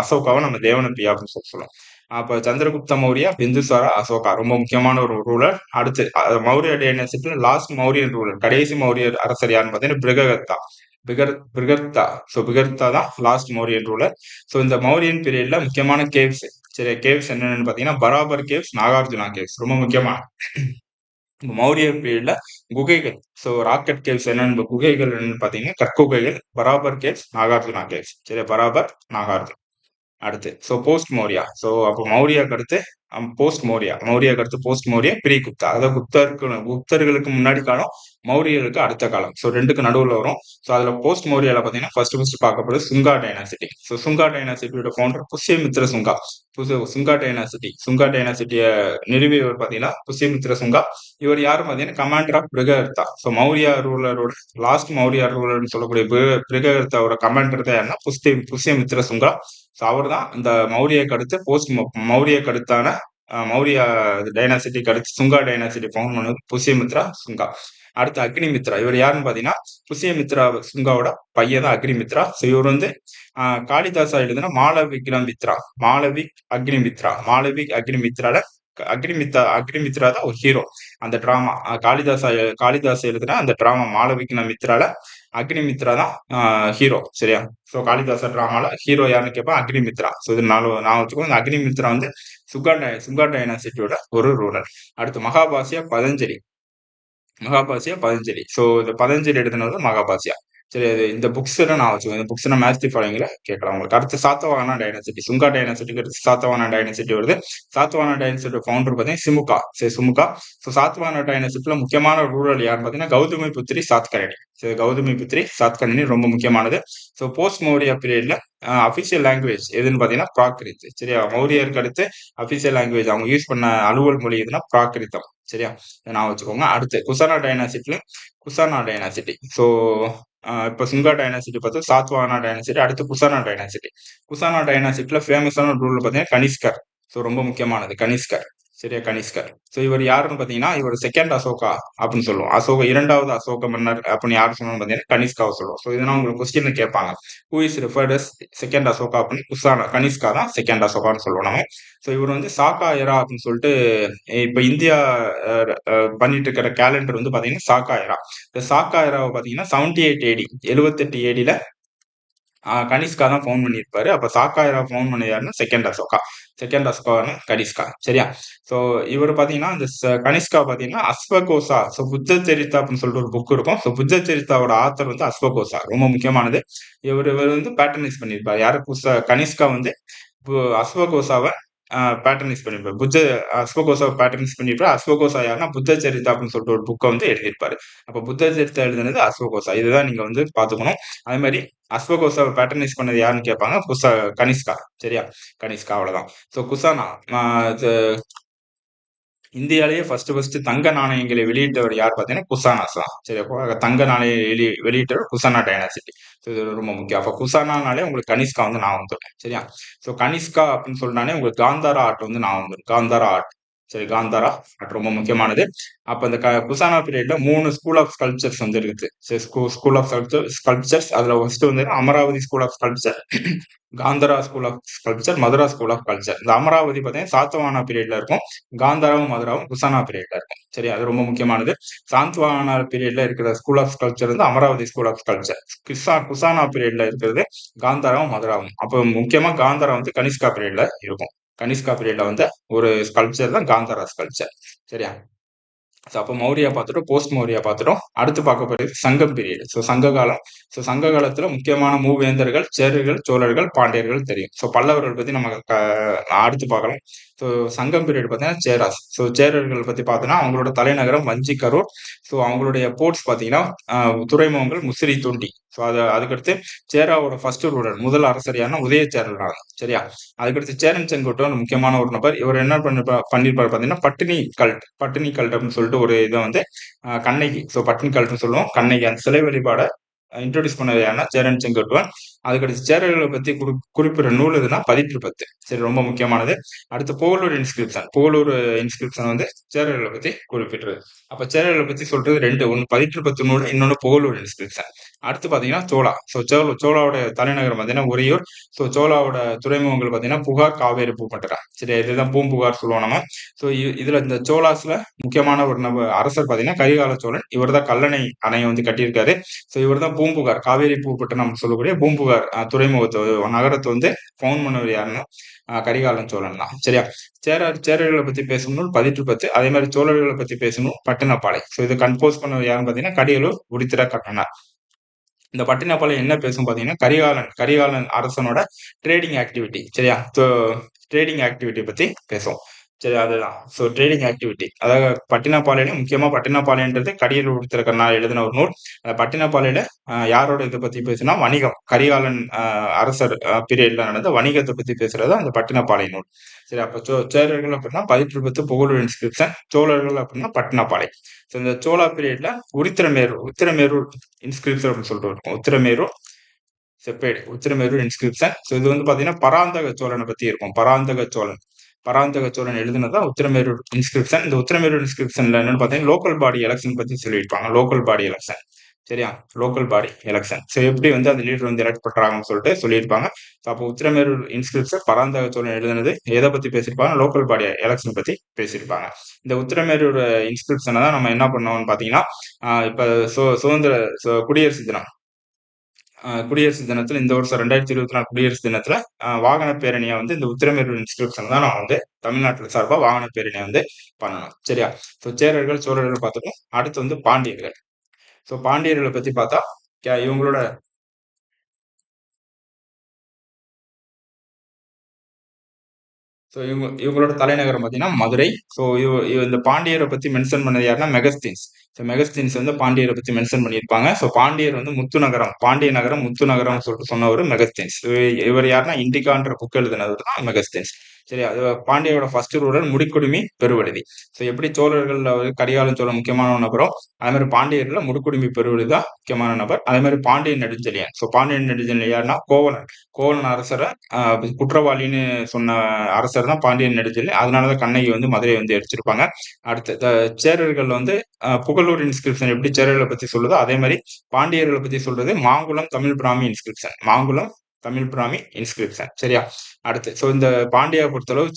அசோகாவை நம்ம தேவனப்பியா அப்படின்னு சொல்லுவோம். அப்ப சந்திரகுப்த மௌரியா, பிந்துசாரா, அசோகா ரொம்ப முக்கியமான ஒரு ரூலர். அடுத்து மௌரிய டைனசிட்டில லாஸ்ட் மௌரியன் ரூலர், கடைசி மௌரியர் அரசர் யாருன்னு பார்த்தீங்கன்னா பிருகதத்தா. பிகர்த்தா தான் லாஸ்ட் மௌரியன் ரூலர். ஸோ இந்த மௌரியன் பீரியட்ல முக்கியமான கேவ்ஸ் சரி, கேவ்ஸ் என்னென்னு பார்த்தீங்கன்னா பராபர் கேவ்ஸ், நாகார்ஜுனா கேவ்ஸ் ரொம்ப முக்கியமான மௌரிய பீரியட்ல குகைகள். ஸோ ராக்கெட் கேவ்ஸ் என்னென்னு குகைகள் என்னன்னு பார்த்தீங்கன்னா கற்குகைகள், பராபர் கேவ்ஸ், நாகார்ஜுனா கேவ்ஸ் சரி. பராபர், நாகார்ஜுனா. அடுத்து ஸோ போஸ்ட் மௌரியா. ஸோ அப்போ மௌரியாக்கு அடுத்து மௌரியாக்கு அடுத்து போஸ்ட் மௌரியா, ப்ரீ குப்தா. அதாவது குப்தர்களுக்கு முன்னாடி காலம், மௌரியர்களுக்கு அடுத்த காலம். ஸோ ரெண்டுக்கு நடுவில் வரும். ஸோ அதுல போஸ்ட் மௌரியால பாத்தீங்கன்னா ஃபர்ஸ்ட் பார்க்கப்படுது சுங்கா டைனாசிட்டி. ஸோ சுங்கா டைனாசிட்டியோட ஃபவுண்டர் புஷ்யமித்ர சுங்கா. சுங்கா டைனாசிட்டியை நிறுவியவர் பாத்தீங்கன்னா புஷ்யமித்ர சுங்கா. இவர் யாரும் பாத்தீங்கன்னா commander of Brihadratha. So Maurya ரூலரோட லாஸ்ட் மௌரியா ரூலர்னு சொல்லக்கூடிய பிருகஹர்த்தாவோட கமாண்டர் தான் யாருன்னா புஷ்யமித்ர சுங்கா. ஸோ அவர் தான் இந்த மௌரியக்கு அடுத்து மௌரியக்கு அடுத்தான மௌரியா டைனாசிட்டிக்கு அடுத்து சுங்கா டைனாசிட்டி ஃபவுண்ட் பண்ணது புஷ்யமித்ரா சுங்கா. அடுத்து அக்னிமித்ரா. இவர் யாருன்னு பாத்தீங்கன்னா புஷ்யமித்ரா சுங்காவோட பையன் தான் அக்னிமித்ரா. ஸோ இவர் வந்து காளிதாசா எழுதுனா மாளவிக் அக்னிமித்ரால அக்னிமித்ரா தான் ஒரு ஹீரோ. அந்த டிராமா காளிதாசா எழுதுனா அந்த டிராமா மாளவிக்ன மித்ரால அக்னிமித்ரா தான் ஹீரோ சரியா. ஸோ காளிதாசா டிராமால ஹீரோ யாருன்னு கேட்பா அக்னிமித்ரா. ஸோ இது நான் வச்சுக்கோ, இந்த அக்னிமித்ரா வந்து சுங்கா டைனாசிட்டியோட ஒரு ரூலர். அடுத்து மகாபாசியா பதஞ்சலி. ஸோ இந்த பதஞ்சலி எழுதினது மகாபாசியா சரி. இந்த புக்ஸ் எல்லாம் நான் வச்சுக்கோங்க, இந்த புக்ஸ் மேட்ச் ஃபாலோயிங்ல கேட்கலாம் உங்களுக்கு. அடுத்து சாத்தவானா டைனாசிட்டி, சுங்கா டைனாசிட்டிக்கு அடுத்து சாத்தவானா டைனாசிட்டி வருது. சாத்தவானா டைனாசிட்டி ஃபவுண்டர் பார்த்தீங்கன்னா சுமுகா. ஸோ சாத்தவானா டைனாசிட்டில முக்கியமான ரூரல் யாருன்னு பார்த்தீங்கன்னா கௌதமி புத்திரி சாத்கர்ணி ரொம்ப முக்கியமானது. ஸோ போஸ்ட் மௌரியா பீரியட்ல அபிஷியல் லாங்குவேஜ் எதுன்னு பார்த்தீங்கன்னா பிராகிருத் சரியா. மௌரியருக்கு அடுத்து அபிஷியல் லாங்குவேஜ் அவங்க யூஸ் பண்ண அலுவல் மொழி எதுனா பிராகிருதம் சரியா, நான் வச்சுக்கோங்க. அடுத்து குசானா டைனாசிட்டி. ஸோ இப்போ சுங்கா டைனாசிட்டி பார்த்தா சாத்வானா டைனாசிட்டி, அடுத்து குசானா டைனாசிட்டில ஃபேமஸான ரூல் பார்த்தீங்கன்னா கனிஷ்கர். ஸோ ரொம்ப முக்கியமானது கனிஷ்கர் சரியா, கனிஷ்கர். ஸோ இவர் யாருன்னு பார்த்தீங்கன்னா, இவர் செகண்ட் அசோகா அப்படின்னு சொல்லுவோம். அசோகா 2வது அசோக மன்னர் அப்படின்னு யார் சொன்னோம்னு பார்த்தீங்கன்னா, கனிஷ்காவ சொல்லுவோம். ஸோ இதெல்லாம் உங்களுக்கு கொஸ்டின்ல கேட்பாங்க. Who is referred as second Ashoka அப்படின்னு கனிஷ்கா தான் செகண்ட் அசோகான்னு சொல்லுவோம் நம்ம. ஸோ இவர் வந்து சாக்கா எரா அப்படின்னு சொல்லிட்டு இப்ப இந்தியா பண்ணிட்டு இருக்கிற கேலண்டர் வந்து பார்த்தீங்கன்னா சாக்கா எரா. இந்த சாக்கா எராவை பார்த்தீங்கன்னா 78 ஏடி 78 ஏடில கனிஷ்கா தான் ஃபவுண்ட் பண்ணியிருப்பாரு. அப்ப சாக்காயரா ஃபவுண்ட் பண்ணது யாருன்னா செகண்ட் அசோகா. செகண்ட் அசோகான்னு கனிஷ்கா. சரியா? ஸோ இவர் பார்த்தீங்கன்னா, இந்த கனிஷ்கா பார்த்தீங்கன்னா, அஸ்வகோசா. ஸோ புத்த சரிதா அப்படின்னு சொல்லிட்டு ஒரு புக் இருக்கும். ஸோ புத்த சரிதாவோட ஆத்தர் வந்து அஸ்வகோசா. ரொம்ப முக்கியமானது. இவர் வந்து பேட்டர்னைஸ் பண்ணியிருப்பார். யாரு கனிஷ்கா வந்து அஸ்வகோசாவ பேட்டர்னைஸ் பண்ணியிருப்பாரு. அஸ்வகோசாவ பேட்டர்னைஸ் பண்ணியிருப்பாரு. அஸ்வகோசா யாருன்னா புத்த சரிதா அப்படின்னு சொல்லிட்டு ஒரு புக்க வந்து எழுதியிருப்பாரு. அப்ப புத்த சரிதா எழுதுனது அஸ்வகோசா. இதுதான் நீங்க வந்து பார்த்துக்கணும். அதே மாரி அஸ்வகோசாவ பேட்டர்னைஸ் பண்ணது யாருன்னு கேட்பாங்க. கனிஷ்கா. சரியா? கனிஷ்கா அவ்வளவுதான். ஸோ குசானா அ இது இந்தியாவிலேயே ஃபர்ஸ்ட் தங்க நாணயங்களை வெளியிட்டவர் யார் பார்த்தீங்கன்னா குசானாஸ் தான். சரி, அப்போ தங்க நாணயம் வெளியிட்டவர் குசானா டைனாசிட்டி. ஸோ இது ரொம்ப முக்கியம். அப்போ குசானானாலே உங்களுக்கு கனிஷ்கா வந்து நான் வந்துடும். சரியா? ஸோ கனிஷ்கா அப்படின்னு சொன்னாலே உங்களுக்கு காந்தாரா ஆர்ட் வந்து நான் வந்துடும். காந்தாரா ஆர்ட். சரி, காந்தாரா ஆர்ட் ரொம்ப முக்கியமானது. அப்ப இந்த குசானா பீரியட்ல 3 ஸ்கூல் ஆஃப் ஸ்கல்ப்சர்ஸ் வந்து இருக்குது. சரி, ஸ்கூல் ஆஃப் ஸ்கல்ப்சர்ஸ் அதுல ஃபர்ஸ்ட் வந்து Amaravati school of sculpture, Gandhara school of sculpture, Mathura school of culture. இந்த அமராவதி பார்த்தீங்கன்னா சாத்தவானா பீரியட்ல இருக்கும். காந்தாராவும் மதுராவும் குசானா பீரியட்ல இருக்கும். சரி, அது ரொம்ப முக்கியமானது. சாந்தவானா பீரியட்ல இருக்கிற ஸ்கூல் ஆஃப் ஸ்கல்ப்சர் வந்து அமராவதி ஸ்கூல் ஆஃப் கல்ச்சர். குசானா பீரியட்ல இருக்கிறது காந்தாராவும் மதுராவும். அப்போ முக்கியமா காந்தாரா வந்து கனிஷ்கா பீரியட்ல இருக்கும். கனிஷ்கா பீரியட்ல வந்து ஒரு ஸ்கல்ப்சர் தான் காந்தாரா ஸ்கல்ப்சர். சரியா? ஸோ அப்போ மௌரியா பார்த்துட்டோம், போஸ்ட் மௌரியா பார்த்துட்டோம். அடுத்து பார்க்க போறது சங்கம் பீரியட். ஸோ சங்க காலம். ஸோ சங்க காலத்துல முக்கியமான மூவேந்தர்கள், சேரர்கள், சோழர்கள், பாண்டியர்கள் தெரியும். ஸோ பல்லவர்கள் பத்தி நம்ம அடுத்து பார்க்கலாம். ஸோ சங்கம் பீரியட் பார்த்தீங்கன்னா சேராஸ். ஸோ சேரர்கள் பத்தி பார்த்தோன்னா அவங்களோட தலைநகரம் வஞ்சி கரூர். ஸோ அவங்களுடைய போர்ட்ஸ் பார்த்தீங்கன்னா துறைமுகங்கள் முசிறி தொண்டி. ஸோ அதுக்கடுத்து சேராவோட ஃபர்ஸ்ட் ரூலர் முதல் அரசர் யாருன்னா உதயச்சேரல். சரியா? அதுக்கடுத்து சேரன் செங்குட்டுவன் முக்கியமான ஒரு நபர். இவர் என்ன பண்ணிருப்பாரு பார்த்தீங்கன்னா பட்டினி கல்ட் அப்படின்னு சொல்லிட்டு ஒரு இதை வந்து கண்ணகி. ஸோ பட்டினி கல்ட்னு சொல்லுவோம். கண்ணகி அந்த சிலை வழிபாட இன்ட்ரோடியூஸ் பண்ணது யாருன்னா சேரன் செங்குட்டுவன். அதுக்கடுத்து சேரர்களை பத்தி குறிப்பிடுற நூல் எதுனா பதிற்று பத்து. சரி, ரொம்ப முக்கியமானது. அடுத்து புகழூர் இன்ஸ்கிரிப்ஷன். புகழூர் இன்ஸ்கிரிப்ஷன் வந்து சேரர்களை பத்தி குறிப்பிடுறது. அப்ப சேரர்களை பத்தி சொல்றது ரெண்டு, ஒன்னு பதிற்று பத்து நூல், இன்னொன்னு புகழூர் இன்ஸ்கிரிப்ஷன். அடுத்து பாத்தீங்கன்னா சோழா. ஸோ சோழாவோட தலைநகரம் பார்த்தீங்கன்னா உறையூர். ஸோ சோழாவோட துறைமுகங்கள் பார்த்தீங்கன்னா புகார், காவேரி, பூம்பட்டினம். சரி, இதுதான் பூம்புகார் சொல்லுவோம் நம்ம. ஸோ இதுல இந்த சோழாஸ்ல முக்கியமான ஒரு அரசர் பார்த்தீங்கன்னா கரிகால சோழன். இவர் தான் கல்லணை அணையை வந்து கட்டியிருக்காரு. ஸோ இவர் தான் பூம்புகார், காவேரி பூம்பட்டினம் சொல்லக்கூடிய பூம்புகார் துறைமுகத்தை நகரத்தை வந்து ஃபவுண்ட் பண்ணவர் யாருன்னா கரிகாலன் சோழன் தான். சரியா? சேரர்களை பத்தி பேசணும் பதிற்று பத்து. அதே மாதிரி சோழர்களை பத்தி பேசணும் பட்டினப்பாலை. ஸோ இது கம்போஸ் பண்ணவர் யாருன்னு பார்த்தீங்கன்னா கடியலூர் உரித்திர கட்டணர். இந்த பட்டினப்பாலை என்ன பேசும் பார்த்தீங்கன்னா கரிகாலன் அரசனோட ட்ரேடிங் ஆக்டிவிட்டி. சரியா? ஸோ ட்ரேடிங் ஆக்டிவிட்டி பத்தி பேசும். சரி, அதுதான். ஸோ ட்ரேடிங் ஆக்டிவிட்டி அதாவது பட்டினப்பாலையில முக்கியமா பட்டினப்பாலைன்றது கடியலூர் உரித்திர கண்ணார் எழுதின ஒரு நூல். பட்டினப்பாலையில யாரோட இதை பத்தி பேசுனா வணிகம், கரிகாலன் அரசர் பீரியட்ல நடந்த வணிகத்தை பத்தி பேசுறது அந்த பட்டினப்பாலை நூல். சரி, அப்ப சேரர்கள் அப்படின்னா பதிற்று பத்து புகழூர் இன்ஸ்கிரிப்ஷன், சோழர்கள் அப்படின்னா பட்டினப்பாலை. ஸோ இந்த சோழா பீரியட்ல உத்திரமேரூர் இன்ஸ்கிரிப்ஷன் அப்படின்னு சொல்லிட்டு இருக்கும். உத்திரமேரூர் இன்ஸ்கிரிப்ஷன். ஸோ இது வந்து பாத்தீங்கன்னா பராந்தக சோழனை பத்தி இருக்கும். பராந்தக சோழன் எழுதுனதான் உத்திரமேரூர் இன்ஸ்கிரிப்ஷன். இந்த உத்திரமேரூர் இன்ஸ்கிரிப்ஷன்ல என்னன்னு பாத்தீங்கன்னா லோக்கல் பாடி எலெக்ஷன் பத்தி சொல்லியிருப்பாங்க. Local body election. சரியா? Local body election. ஸோ எப்படி வந்து அந்த லீடர் வந்து எலெக்ட் பண்றாங்கன்னு சொல்லிட்டு சொல்லியிருப்பாங்க. அப்போ உத்திரமேரூர் இன்ஸ்கிரிப்ஷன் பராந்தக சோழன் எழுதுனது எதை பத்தி பேசியிருப்பாங்க? லோக்கல் பாடி எலெக்ஷன் பத்தி பேசியிருப்பாங்க. இந்த உத்திரமேரூர் இன்ஸ்கிரிப்ஷனை தான் நம்ம என்ன பண்ணோம்னு பாத்தீங்கன்னா இப்ப குடியரசு தினம் குடியரசு தினத்துல இந்த வருஷம் 2024 குடியரசு தினத்துல வாகன பேரணியை வந்து இந்த உத்திரமேரூர் இன்ஸ்கிரிப்ஷன் தான் நான் வந்து தமிழ்நாட்டுல சார்பா வாகன பேரணியை வந்து பண்ணணும். சரியா? ஸோ சேரர்கள் சோழர்கள் பார்த்துட்டோம். அடுத்து வந்து பாண்டியர்கள். ஸோ பாண்டியர்களை பத்தி பார்த்தா இவங்களோட ஸோ இவங்களோட தலைநகரம் பார்த்தீங்கன்னா மதுரை. ஸோ இந்த பாண்டியரை பத்தி மென்ஷன் பண்ணது யாருன்னா மெகஸ்தீன்ஸ். ஸோ மெகஸ்தீன்ஸ் வந்து பாண்டியரை பத்தி மென்ஷன் பண்ணியிருப்பாங்க. ஸோ பாண்டியர் வந்து பாண்டிய நகரம் முத்து நகரம் சொல்லிட்டு சொன்னவர் மெகஸ்தீன்ஸ். இவர் யாருன்னா இண்டிகான்ற புக் எழுதினவர் தான் மெகஸ்தீன்ஸ். சரி, அது பாண்டியோட ஃபர்ஸ்ட் ரூலர் முடிக்குடுமி பெருவழுதி. ஸோ எப்படி சோழர்கள்ல வந்து கரிகாலன் சோழன் முக்கியமான நபரோ, அதே மாதிரி பாண்டியர்ல முடுக்குடுமி பெருவழுதி தான் முக்கியமான நபர். அதே மாதிரி பாண்டியன் நெடுஞ்செழியன். ஸோ பாண்டியன் நெடுஞ்செழியன் யாருன்னா கோவலன். கோவலன் அரசரை குற்றவாளின்னு சொன்ன அரசர் தான் பாண்டியன் நெடுஞ்செழியன். அதனாலதான் கண்ணகி வந்து மதுரையை வந்து எரிச்சிருப்பாங்க. அடுத்து சேரர்கள் வந்து புகழூர் இன்ஸ்கிரிப்ஷன் எப்படி சேரர்களை பத்தி சொல்லுதோ அதே மாதிரி பாண்டியர்களை பத்தி சொல்றது மாங்குளம் தமிழ் பிராமி இன்ஸ்கிரிப்ஷன். மாங்குளம் தமிழ் பிராமி இன்ஸ்கிரிப்ஷன். சரியா? அடுத்து ஸோ இந்த பாண்டியாவை பொறுத்தளவு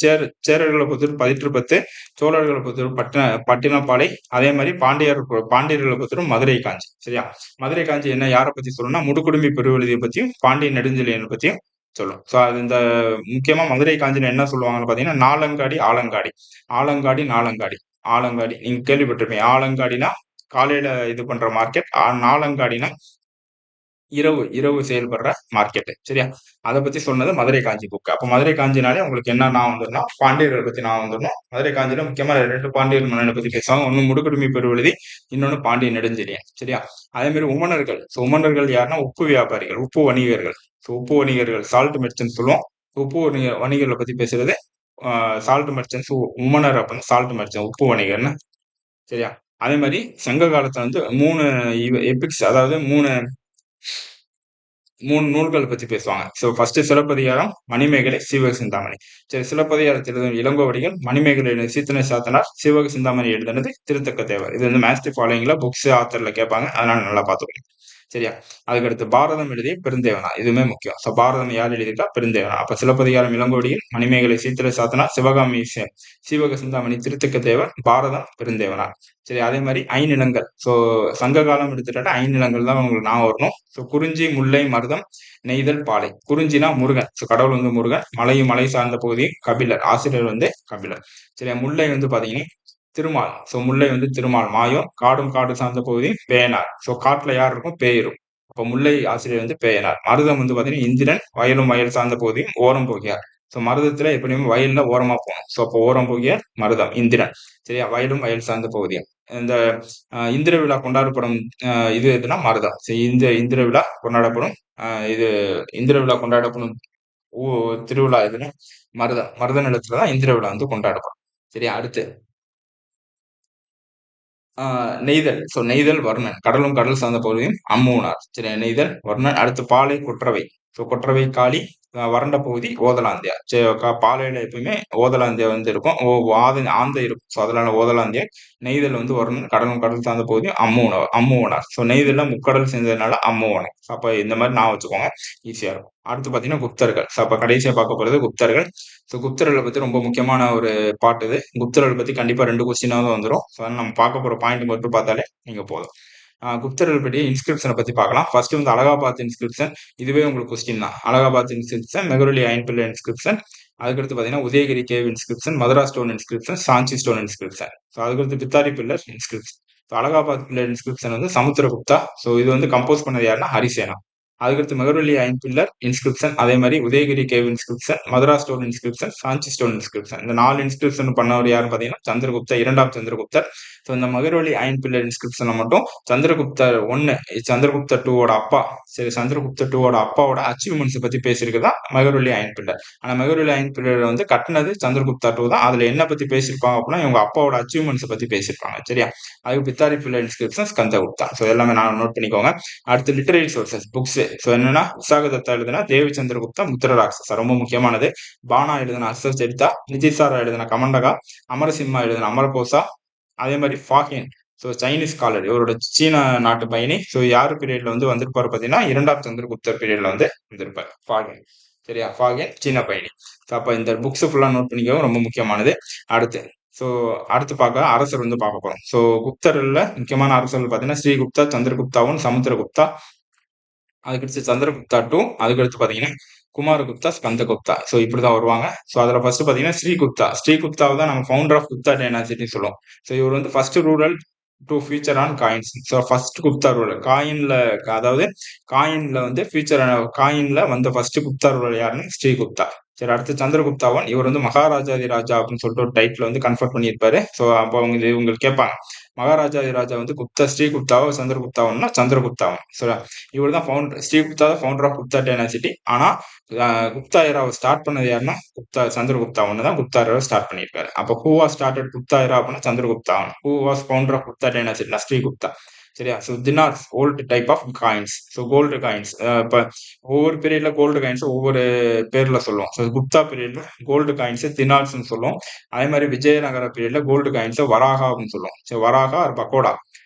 சேரர்களை பொறுத்தவரை 1810, சோழர்களை பொறுத்தவரை பட்டினப்பாலை, அதே மாதிரி பாண்டியர்களை பொறுத்தவரை மதுரை காஞ்சி. சரியா? மதுரை காஞ்சி என்ன யாரை பத்தி சொல்லணும்னா முடுக்குடுமி பெருவழுதியை பத்தியும் பாண்டியன் நெடுஞ்செழியனை பத்தியும் சொல்லும். ஸோ அது இந்த முக்கியமா மதுரை காஞ்சின்னு என்ன சொல்லுவாங்கன்னு பாத்தீங்கன்னா நாலங்காடி ஆலங்காடி, ஆலங்காடி நாலங்காடி, ஆலங்காடி நீங்க கேள்விப்பட்டிருப்பீங்க. ஆலங்காடினா காலையில இது பண்ற மார்க்கெட், நாலங்காடினா இரவு இரவு செயல்படுற மார்க்கெட். சரியா? அதை பத்தி சொன்னது மதுரை காஞ்சி புக். அப்ப மதுரை காஞ்சினாலே உங்களுக்கு என்ன நான் வந்துடணும், பாண்டியர்களை பத்தி நான் வந்துடணும். மதுரை காஞ்சியில முக்கியமா 2 பாண்டியர் மன்னனை பத்தி பேசுவாங்க. ஒண்ணு முடுக்குடுமி பெருவழுதி, இன்னொன்னு பாண்டியன் நெடுஞ்செழியன். சரியா? அதே மாதிரி உமணர்கள். ஸோ உமணர்கள் யாருன்னா உப்பு வியாபாரிகள், உப்பு வணிகர்கள். ஸோ உப்பு வணிகர்கள் சால்ட் மெர்ச்சன்ட் சொல்லுவோம். உப்பு வணிகர்களை பத்தி பேசுறது சால்ட் மெர்ச்சன்ட்ஸ். உமணர் அப்படின்னு சால்ட் மெர்ச்சன்ட் உப்பு வணிகர்னு. சரியா? அதே மாதிரி சங்க காலத்துல வந்து 3 எபிக்ஸ், அதாவது 3 நூல்கள் பத்தி பேசுவாங்க. So first Silappatikaram, Manimekalai, Seevaka Chintamani. சரி, சிலப்பதிகாரத்தில் எழுதும் இளங்கோவடிகள், மணிமேகலை எழுதின சீத்தனை சாத்தனார், சீவக சிந்தாமணி எழுதினது திருத்தக்க தேவர். இது வந்து மேஸ்ட் ஃபாலோயிங்ல புக்ஸ் ஆத்தர்ல கேட்பாங்க. அதனால நல்லா பார்த்துக்கணும். சரியா? அதுக்கடுத்து பாரதம் எழுதிய பெருந்தேவனா, இதுவுமே முக்கியம். ஸோ பாரதம் யார் எழுதியிருக்கா? பெருந்தேவனா. அப்ப சிலப்பதிகாரம் இளங்கோவடிகள், மணிமேகலை சீத்தலை சாத்தனார், சிவகாமி சீவக சிந்தாமணி திருத்தக்க தேவர், பாரதம் பெருந்தேவனா. சரி, அதே மாதிரி ஐநிலங்கள். ஸோ சங்க காலம் எடுத்துட்டா ஐநிலங்கள் தான் உங்களுக்கு நான் வரணும். ஸோ குறிஞ்சி, முல்லை, மருதம், நெய்தல், பாலை. குறிஞ்சினா முருகன். ஸோ கடவுள் வந்து முருகன். மலையும் மலை சார்ந்த பகுதியும் கபிலர். ஆசிரியர் வந்து கபிலர். சரியா? முல்லை வந்து பாத்தீங்கன்னா திருமால். ஸோ முல்லை வந்து திருமால். மாயம். காடும் காடு சார்ந்த பகுதியும் பேயனார். ஸோ காட்டுல யார் இருக்கும்? பேய் இருக்கும். அப்ப முல்லை ஆசிரியர் வந்து பேயனார். மருதம் வந்து பாத்தீங்கன்னா இந்திரன். வயலும் வயல் சார்ந்த பகுதியும் ஓரம் போகியார். ஸோ மருதத்துல எப்படியுமே வயல்ல ஓரமா போகணும். ஸோ அப்போ ஓரம் போகியார் மருதம் இந்திரன். சரியா? வயலும் வயல் சார்ந்த பகுதியும். இந்த இந்திர விழா கொண்டாடப்படும் இது எதுனா மருதம். சரி, இந்த இந்திர விழா கொண்டாடப்படும் இது இந்திர விழா கொண்டாடப்படும் திருவிழா எதுனா மருதம். மருத நிலத்துலதான் இந்திர விழா வந்து கொண்டாடப்படும். சரி, அடுத்து நெய்தல். ஸோ நெய்தல் வர்ணன். கடலும் கடல் சார்ந்த பகுதியும் அம்மூனார். சரி, நெய்தல் வர்ணன். அடுத்து பாலை கொற்றவை. ஸோ கொற்றவை காளி. வறண்ட பகுதி ஓதலாந்தியா. சரி, பாலையில எப்பயுமே ஓதலாந்தியா வந்து இருக்கும். ஆந்தை இருக்கும். ஸோ அதனால ஓதலாந்தியா. நெய்தல் வந்து வர்ணன். கடலும் கடல் சார்ந்த பகுதியும் அம்முவனார். ஸோ நெய்தல்ல முக்கடல் சேர்ந்ததுனால அம்முவனை. அப்ப இந்த மாதிரி நான் வச்சுக்கோங்க, ஈஸியா இருக்கும். அடுத்து பாத்தீங்கன்னா குப்தர்கள். ஸோ அப்ப கடைசியா பார்க்க போறது குப்தர்கள். ஸோ குப்தர்களை பத்தி ரொம்ப முக்கியமான ஒரு பாட்டு இது. குப்தர்கள் பத்தி கண்டிப்பா 2 கொஸ்டினாவது வந்துடும். ஸோ நம்ம பார்க்க போற பாயிண்ட் மட்டும் பார்த்தாலே நீங்க போதும். குப்தர்கள் பற்றி இன்ஸ்கிரிப்ஷனை பத்தி பார்க்கலாம். ஃபர்ஸ்ட் வந்து அலகாபாத் இன்ஸ்கிரிப்ஷன். இதுவே உங்களுக்கு கொஸ்டின் தான். Allahabad inscription, Mehrauli iron pillar inscription. அதுக்கடுத்து பாத்தீங்கன்னா Udayagiri cave inscription, Mathura stone inscription, Sanchi stone inscription. So அதுக்கடுத்து Bhitari pillar inscription. So Allahabad pillar inscription வந்து சமுத்திரகுப்தா. ஸோ இது வந்து கம்போஸ் பண்ணது யாருன்னா ஹரிசேனா. அதுக்கடுத்து மெஹருல்லி அயன் பில்லர் இன்ஸ்கிரிப்ஷன், அதே மாதிரி Udayagiri cave inscription, Mathura stone inscription, Sanchi stone inscription. இந்த 4 இன்ஸ்கிரிப்ஷன் பண்ணவர் யாருன்னு பாத்தீங்கன்னா சந்திரகுப்தர், 2ஆம் சந்திரகுப்தர். ஸோ இந்த மகரவழி அயன் பில்லர் இன்ஸ்கிரிப்ஷனை மட்டும் சந்திரகுப்தர் 1, சந்திரகுப்தர் 2ஓட அப்பா. சரி, சந்திரகுப்தர் 2ஓட அப்பாவோட அச்சீவ்மெண்ட்ஸ் பத்தி பேசியிருக்கதா மகரவழி அயன் பில்லர். ஆனா மகரவழி அயன் பில்லர் வந்து கட்டினது சந்திரகுப்தா 2 தான். அதுல என்ன பத்தி பேசியிருப்பாங்க அப்படின்னா இவங்க அப்பாவோட அச்சீவ்மெண்ட்ஸ் பத்தி பேசியிருப்பாங்க. சரியா? அதுக்கு பித்தாரி பில்லர் இன்ஸ்கிரிப்ஷன் ஸ்கந்தகுப்தா. ஸோ எல்லாமே நான் நோட் பண்ணிக்கோங்க. அடுத்து லிட்டரரி சோர்சஸ் புக்ஸ். ஸோ என்னன்னா விசாகதத்தா எழுதுனா தேவி சந்திரகுப்தா முத்திரராட்சச, ரொம்ப முக்கியமானது. பானா எழுதின அஸ்வச்சரிதா, நிதிசாரா எழுதின கமண்டகா, அமரசிம்மா எழுதின அமரகோசா, அதே மாதிரி ஃபாகின். ஸோ சைனீஸ் ஸ்காலர், இவரோட சீன நாட்டு பயணி. ஸோ யாரு பீரியட்ல வந்து வந்திருப்பாரு பாத்தீங்கன்னா 2ஆம் சந்திரகுப்தர் பீரியட்ல வந்து வந்திருப்பாரு ஃபாகின். சரியா? ஃபாகின் சீன பயணி. ஸோ அப்ப இந்த புக்ஸ் ஃபுல்லா நோட் பண்ணிக்கவும் ரொம்ப முக்கியமானது. அடுத்து ஸோ அடுத்து பார்க்க அரசர் வந்து பார்க்க போறோம். ஸோ குப்தர்ல முக்கியமான அரசர்கள் பாத்தீங்கன்னா ஸ்ரீகுப்தா, சந்திரகுப்தாவும் சமுத்திரகுப்தா. அதுக்கடுத்து சந்திரகுப்தா 2. அதுக்கடுத்து பாத்தீங்கன்னா குமாரகுப்தா, ஸ்கந்தகுப்தா. ஸோ இப்படிதான் வருவாங்க. ஸோ அதுல ஃபர்ஸ்ட் பாத்தீங்கன்னா ஸ்ரீகுப்தாவை தான் நம்ம ஃபவுண்டர் ஆஃப் குப்தா டைனாசிட்டி சொல்லுவோம். ஸோ இவர் வந்து first ruler to feature on coins. So first Gupta ruler காயின்ல, அதாவது காயின்ல வந்து ஃபீச்சர் காயின்ல வந்த ஃபர்ஸ்ட் குப்தா ரூரல் யாருன்னு ஸ்ரீகுப்தா. சரி, அடுத்து சந்திரகுப்தாவன். இவர் வந்து மகாராஜாதி ராஜா அப்படின்னு சொல்லிட்டு ஒரு டைட்டில் வந்து கன்ஃபர் பண்ணியிருப்பாரு. ஸோ அப்போ உங்களுக்கு கேட்பாங்க, மகாராஜாதி ராஜா வந்து ஸ்ரீகுப்தாவோ சந்திரகுப்தாவன்னா சந்திரகுப்தாவன். சரியா, இவர் தான் ஃபவுண்டர். ஸ்ரீகுப்தா தான் ஃபவுண்டர் ஆஃப் குப்தா டைனாசிட்டி. ஆனா குப்தா ஏராவை ஸ்டார்ட் பண்ணது யாருன்னா சந்திரகுப்தா ஒன்று தான் குப்தா ஏராவை ஸ்டார்ட் பண்ணியிருக்காரு. அப்போ who was started Gupta era அப்படின்னா Chandragupta. Who was founder of Gupta டைனாசிட்டினா ஸ்ரீகுப்தா. சரியா, so dinars old type of coins. So gold coins. இப்போ ஒவ்வொரு பீரியட்ல கோல்டு காயின்ஸ் ஒவ்வொரு பேர்ல சொல்லுவோம். ஸோ குப்தா பீரியட்ல கோல்டு காயின்ஸ் தினார்ஸ்னு சொல்லுவோம். அதே மாதிரி விஜயநகர பீரியட்ல கோல்டு காயின்ஸ் வராகா அப்படின்னு சொல்லுவோம். ஸோ varaha or pagoda,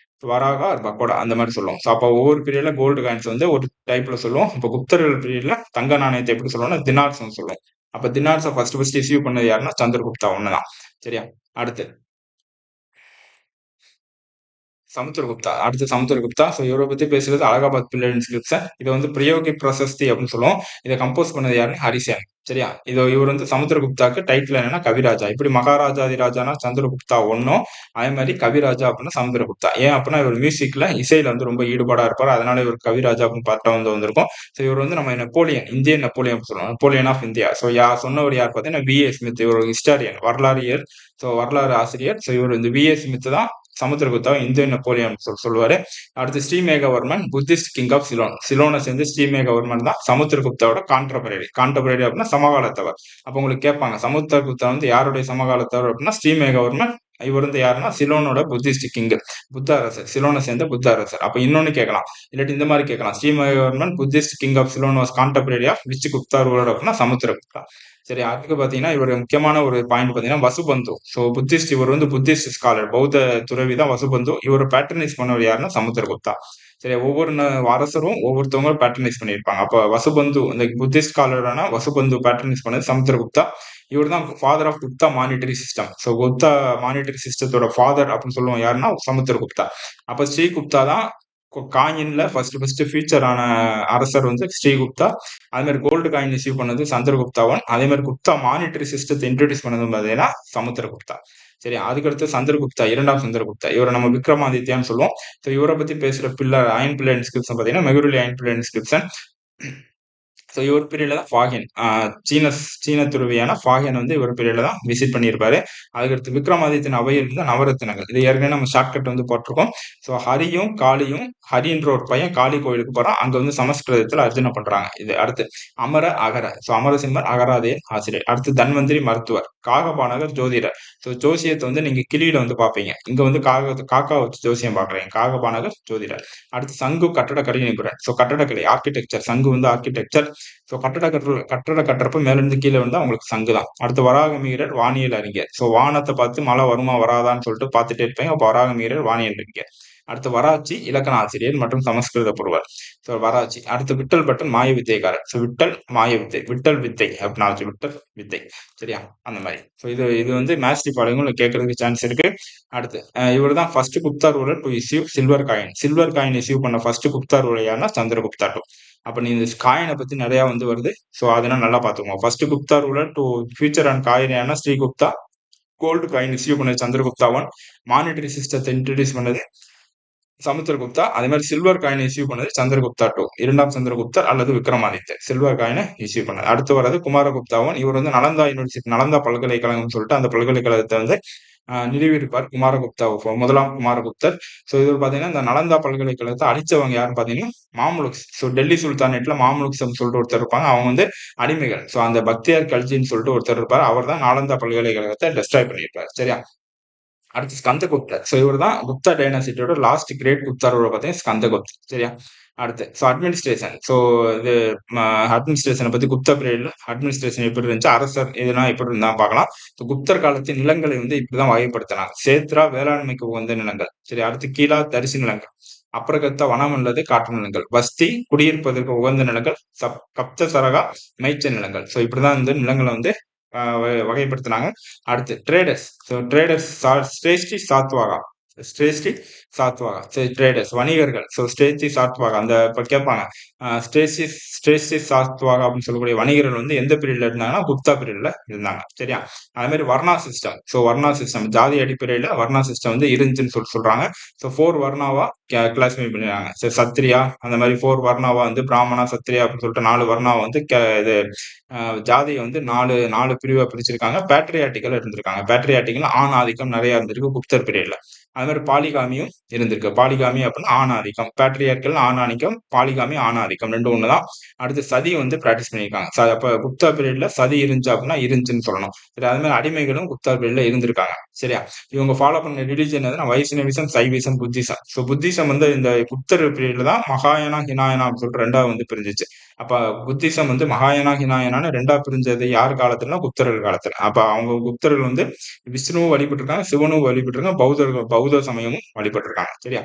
varaha or pagoda அந்த மாதிரி சொல்லுவோம். ஸோ அப்போ ஒவ்வொரு பீரியட்ல கோல்டு காயின்ஸ் வந்து ஒரு டைப்ல சொல்லுவோம். இப்போ குப்தர்கள் பீரியட்ல தங்க நாணயத்தை எப்படி சொல்லுவோம்னா தினார்ஸ்னு சொல்லுவோம். அப்ப தினார்ஸை ஃபர்ஸ்ட் இஸ்யூ பண்ணது யாருன்னா சந்திரகுப்தா ஒண்ணுதான். சரியா, அடுத்து சமுத்திரகுப்தா. அடுத்து சமுத்திரகுப்தா. ஸோ இவரை பத்தி பேசுறது அலகாபாத் பில்லர் இன்ஸ்கிரிப்ஷன். இதை வந்து பிரயோகி பிரசஸ்தி அப்படின்னு சொல்லுவோம். இதை கம்போஸ் பண்ணது யாருன்னு ஹரிசேன். சரியா, இவர் வந்து சமுத்திரகுப்தாக்கு டைட்டில் என்னன்னா கவிராஜா. இப்படி மகாராஜாதி ராஜானா சந்திரகுப்தா ஒன்னும், அதே மாதிரி கவிராஜா அப்படின்னா சமுத்திரகுப்தா. ஏன் அப்படின்னா இவர் மியூசிக்ல இசையில வந்து ரொம்ப ஈடுபாடா இருப்பார். அதனால இவர் கவிராஜா அப்படின்னு பட்டம் வந்து வந்திருக்கும். ஸோ இவர் வந்து நம்ம நெப்போலியன், இந்தியன் நெப்போலியன் சொல்லுவோம். Napoleon of India. ஸோ சொன்னவர் யார் பார்த்தீங்கன்னா வி ஏ ஸ்மித். இவர் ஹிஸ்டாரியன், வரலாறியர். ஸோ வரலாறு ஆசிரியர். ஸோ இவர் இந்த வி ஏ ஸ்மித் தான் சமுத்திரகுப்தா இந்தியன் நெப்போலியன் சொல்லுவாரு. அடுத்து ஸ்ரீமேகவர்மன் புத்திஸ்ட் கிங் ஆஃப் சிலோன். சிலோனை சேர்ந்து ஸ்ரீமேகவர்மன் தான் சமுத்திரகுப்தாவோட கான்டெம்பரரி. கான்டெம்பரரி அப்படின்னா சமகாலத்தவர். அப்ப உங்களுக்கு கேட்பாங்க, சமுத்திரகுப்தா வந்து யாருடைய சமகாலத்தவர் அப்படின்னா ஸ்ரீமேகவர்மன். இவர் வந்து யாருன்னா சிலோனோட புத்திஸ்ட் கிங், புத்த அரசர். சிலோனை சேர்ந்த புத்த அரசர். அப்ப இன்னொன்னு கேட்கலாம், இல்லாட்டி இந்த மாதிரி கேட்கலாம், Srimeghavarman Buddhist king of Ceylon was contemporary of which Gupta ruler அப்படின்னா சமுத்திரகுப்தா. சரி, அதுக்கு பாத்தீங்கன்னா இவர் முக்கியமான ஒரு பாயிண்ட் பாத்தீங்கன்னா வசுபந்து. ஸோ புத்திஸ்ட், இவர் வந்து புத்திஸ்ட் ஸ்காலர், பௌத்த துறவி தான் வசுபந்து. இவர் பேட்டர்னைஸ் பண்ணவர் யாருன்னா சமுத்திரகுப்தா. சரி, ஒவ்வொரு அரசரும் ஒவ்வொருத்தவங்க பேட்டர்னைஸ் பண்ணியிருப்பாங்க. அப்ப வசுபந்து இந்த புத்திஸ்ட் ஸ்காலரான வசுபந்து பேட்டர்னைஸ் பண்ணது சமுத்திரகுப்தா. இவர் தான் father of Gupta monetary system. So Gupta monetary சிஸ்டத்தோட ஃபாதர் அப்படின்னு சொல்லுவோம் யாருன்னா சமுத்திரகுப்தா. அப்ப ஸ்ரீகுப்தா தான் காயின்ல ஃபர்ஸ்ட் ஃபீச்சர் ஆன அரசர் வந்து ஸ்ரீகுப்தா. அதே மாதிரி கோல்டு காயின் இஸ்யூ பண்ணது சந்திரகுப்தாவன். அதே மாதிரி குப்தா மானிட்டரி சிஸ்டத்தை இன்ட்ரோடியூஸ் பண்ணது பார்த்தீங்கன்னா சமுத்திரகுப்தா. சரி, அதுக்கடுத்து சந்திரகுப்தா, இரண்டாம் சந்திரகுப்தா. இவரை நம்ம விக்ரமாதித்யான்னு சொல்லுவோம். ஸோ இவரை பத்தி பேசுற பில்லர் அயன் பில்லர் இன்ஸ்கிரிப்ஷன் பார்த்தீங்கன்னா மெகுருலி அயன் பில்லர் இன்ஸ்கிரிப்ஷன். ஸோ இவர் பீரியட்ல தான் ஃபாகியன், சீன துறவியான ஃபாகியன் வந்து இவர் பீரியட்ல தான் விசிட் பண்ணியிருப்பாரு. அதுக்கடுத்து விக்ரமாதித்யன் அவையில் இருந்த நவரத்தினங்கள். இது ஏற்கனவே நம்ம ஷார்ட்கட் வந்து போட்டிருக்கோம். ஸோ ஹரியும் காளியும், ஹரின்ற ஒரு பையன் காளி கோயிலுக்கு போறான். அங்க வந்து சமஸ்கிருதத்துல அர்ச்சனை பண்றாங்க. இது அடுத்து அமர அகர. ஸோ அமரசிம்மர் அகராதையின் ஆசிரியர். அடுத்து தன்வந்திரி மருத்துவர், காகபானகர் ஜோதிடர். ஸோ ஜோசியத்தை வந்து நீங்க கிளியில வந்து பார்ப்பீங்க. இங்க வந்து காக்கா வச்சு ஜோசியம் பார்க்குறீங்க. காகபானகர் ஜோதிடர். அடுத்து சங்கு கட்டடக்கலை நிபுணர். ஸோ கட்டடக்கலை ஆர்கிடெக்சர். சங்கு வந்து ஆர்கிடெக்சர். ஸோ கட்டட கட்டுறப்ப மேல இருந்து கீழே வந்து அவங்களுக்கு சங்கு தான். அடுத்து வராக மீறல் வானியல் அறிஞர். ஸோ வானத்தை பார்த்து மழை வருமா வராதான்னு சொல்லிட்டு பார்த்துட்டே இருப்பேன். அப்போ வராக மீறல் வானியல் அறிஞர். அடுத்து வராச்சி இலக்கண ஆசிரியர் மற்றும் சமஸ்கிருத புலவர். ஸோ வராச்சி. அடுத்து விட்டல் பட்டன் மாய வித்தைக்காரர். ஸோ விட்டல் மாய வித்தை, விட்டல் வித்தை அப்படின்னா விட்டல் வித்தை. சரியா, அந்த மாதிரி. ஸோ இது வந்து மேட்ச் ஃபாலோயிங் கேட்கறதுக்கு சான்ஸ் இருக்கு. அடுத்து இவர் தான் first Gupta ruler to issue silver coin. Silver coin issue பண்ண ஃபர்ஸ்ட் குப்தா ரூலர் யாருன்னா சந்திரகுப்தா டூ. அப்ப நீ இந்த காயினை பத்தி நிறைய வந்து வருது. ஸோ அதெல்லாம் நல்லா பார்த்துக்கோங்க. First Gupta ruler to future and coin யாருன்னா ஸ்ரீகுப்தா. கோல்டு காயின் இஸ்யூ பண்ணது சந்திரகுப்தா ஒன். மானிட்டரி சிஸ்டத்தை இன்ட்ரடியூஸ் பண்ணது சமுத்திரகுப்தா. அதே மாதிரி சில்வர் காயினை இஸ்யூ பண்ணது சந்திரகுப்தா டூ, இரண்டாம் சந்திரகுப்தர் அல்லது விக்ரமாதித்யர். சில்வர் காயினை இஸ்யூ பண்ணது. அடுத்து வர்றது குமாரகுப்தாவன். இவர் வந்து நலந்தா யூனிவர்சிட்டி, நலந்தா பல்கலைக்கழகம் சொல்லிட்டு அந்த பல்கலைக்கழகத்தை வந்து நிறுவியிருப்பார் குமாரகுப்தா, முதலாம் குமாரகுப்தர். ஸோ இவர் பார்த்தீங்கன்னா இந்த நலந்தா பல்கலைக்கழகத்தை அழிச்சவங்க யாருன்னு பார்த்தீங்கன்னா மாமுலுக்ஸ். ஸோ டெல்லி சுல்தானேட்ல மாமுலுக்ஸ் சொல்லிட்டு ஒருத்தர் இருப்பாங்க. அவங்க வந்து அடிமைகள். ஸோ அந்த பக்தியார் கல்ஜின்னு சொல்லிட்டு ஒருத்தர் இருப்பார். அவர் தான் நாலந்தா பல்கலைக்கழகத்தை டெஸ்ட்ராய் பண்ணியிருப்பார். சரியா, அடுத்து ஸ்கந்தகுப்தர். ஸோ இவர் தான் குப்தா டைனாசிட்டியோட லாஸ்ட் கிரேட் குப்தாரோட பார்த்தீங்கன்னா ஸ்கந்தகுப்தர். சரியா, அடுத்து அட்மினிஸ்ட்ரேஷன். ஸோ இது அட்மினிஸ்ட்ரேஷனை பத்தி குப்தா பீரியட்ல அட்மினிஸ்ட்ரேஷன் எப்படி இருந்துச்சு, அரசர் இதெல்லாம் எப்படி இருந்தா பார்க்கலாம். ஸோ குப்தர் காலத்தின் நிலங்களை வந்து இப்படிதான் வகைப்படுத்தினாங்க. சேத்ரா வேளாண்மைக்கு உகந்த நிலங்கள். சரி, அடுத்து கீழா தரிசு நிலங்கள். அப்புறகத்த வனம் அல்லது காட்டு நிலங்கள். வஸ்தி குடியிருப்பதற்கு உகந்த நிலங்கள். கப்த சரகா மேய்ச்ச நிலங்கள். ஸோ இப்படிதான் இந்த நிலங்களை வந்து வகைப்படுத்தினாங்க. அடுத்து ட்ரேடர்ஸ். ஸோ ட்ரேடர்ஸ் ஸ்ரேஷ்டி சாத்வாகா. ஸ்ரேஷ்டி சாத்வாகா. சரி, ட்ரேடர்ஸ் வணிகர்கள். ஸோ ஸ்ரேஷ்டி சாத்வாகா அந்த இப்போ கேட்பாங்க, ஸ்ரேஷ்டி சாத்வாகா அப்படின்னு சொல்லக்கூடிய வணிகர்கள் வந்து எந்த பீரியட்ல இருந்தாங்கன்னா குப்தா பீரியட்ல இருந்தாங்க. சரியா, அதே மாதிரி Varna system. So Varna system ஜாதி அடிப்படையில வர்ணா சிஸ்டம் வந்து இருந்துச்சுன்னு சொல்றாங்க. ஸோ 4 வர்ணாவா கிளாஸிஃபை பண்ணிருக்காங்க. சரி, சத்திரியா அந்த மாதிரி 4 வர்ணாவா வந்து பிராமணா, சத்திரியா அப்படின்னு சொல்லிட்டு 4 வர்ணாவா வந்து இது ஜாதியை வந்து 4 பிரிவா பிரிச்சிருக்காங்க. பேட்ரியார்டிக்கலா இருந்திருக்காங்க. பேட்ரியார்டிக்கல்ல ஆண் ஆதிக்கம் நிறைய இருந்திருக்கு குப்தர் பீரியட்ல. அது மாதிரி பாலிகாமியும் இருந்திருக்கு. பாலிகாமி அப்படின்னா ஆண் ஆதிக்கம். பேட்ரியார்க்கல் ஆண் ஆதிக்கம், பாலிகாமி ஆண் ஆதிக்கம் 2 ஒண்ணுதான். அடுத்து சதி வந்து பிராக்டிஸ் பண்ணியிருக்காங்க. அப்ப குப்தா பீரியட்ல சதி இருந்துச்சு அப்படின்னா இருந்துச்சுன்னு சொல்லணும். சரி, அது மாதிரி அடிமைகளும் குப்தா பீரியட்ல இருந்திருக்காங்க. சரியா? இவங்க ஃபாலோ பண்ண ரிலிஜன் எதுனா வைஷ்ணவிசம், சைவிசம், புத்திசம். ஸோ புத்திசம் வந்து இந்த குப்தர் பீரியட்ல தான் மகாயானா, ஹினாயனா அப்படின்னு சொல்லிட்டு 2ஆ வந்து பிரிஞ்சுச்சு. அப்ப புத்திசம் வந்து மகாயானா, ஹினாயனான்னு 2ஆ பிரிஞ்சது யார் காலத்துலன்னா குப்தர்கள் காலத்துல. அப்ப அவங்க குப்தர்கள் வந்து விஷ்ணுவும் வழிபட்டிருக்காங்க, சிவனும் வழிபட்டிருக்காங்க, பௌத்த சமயமும் வழிபட்டிருக்காங்க. சரியா?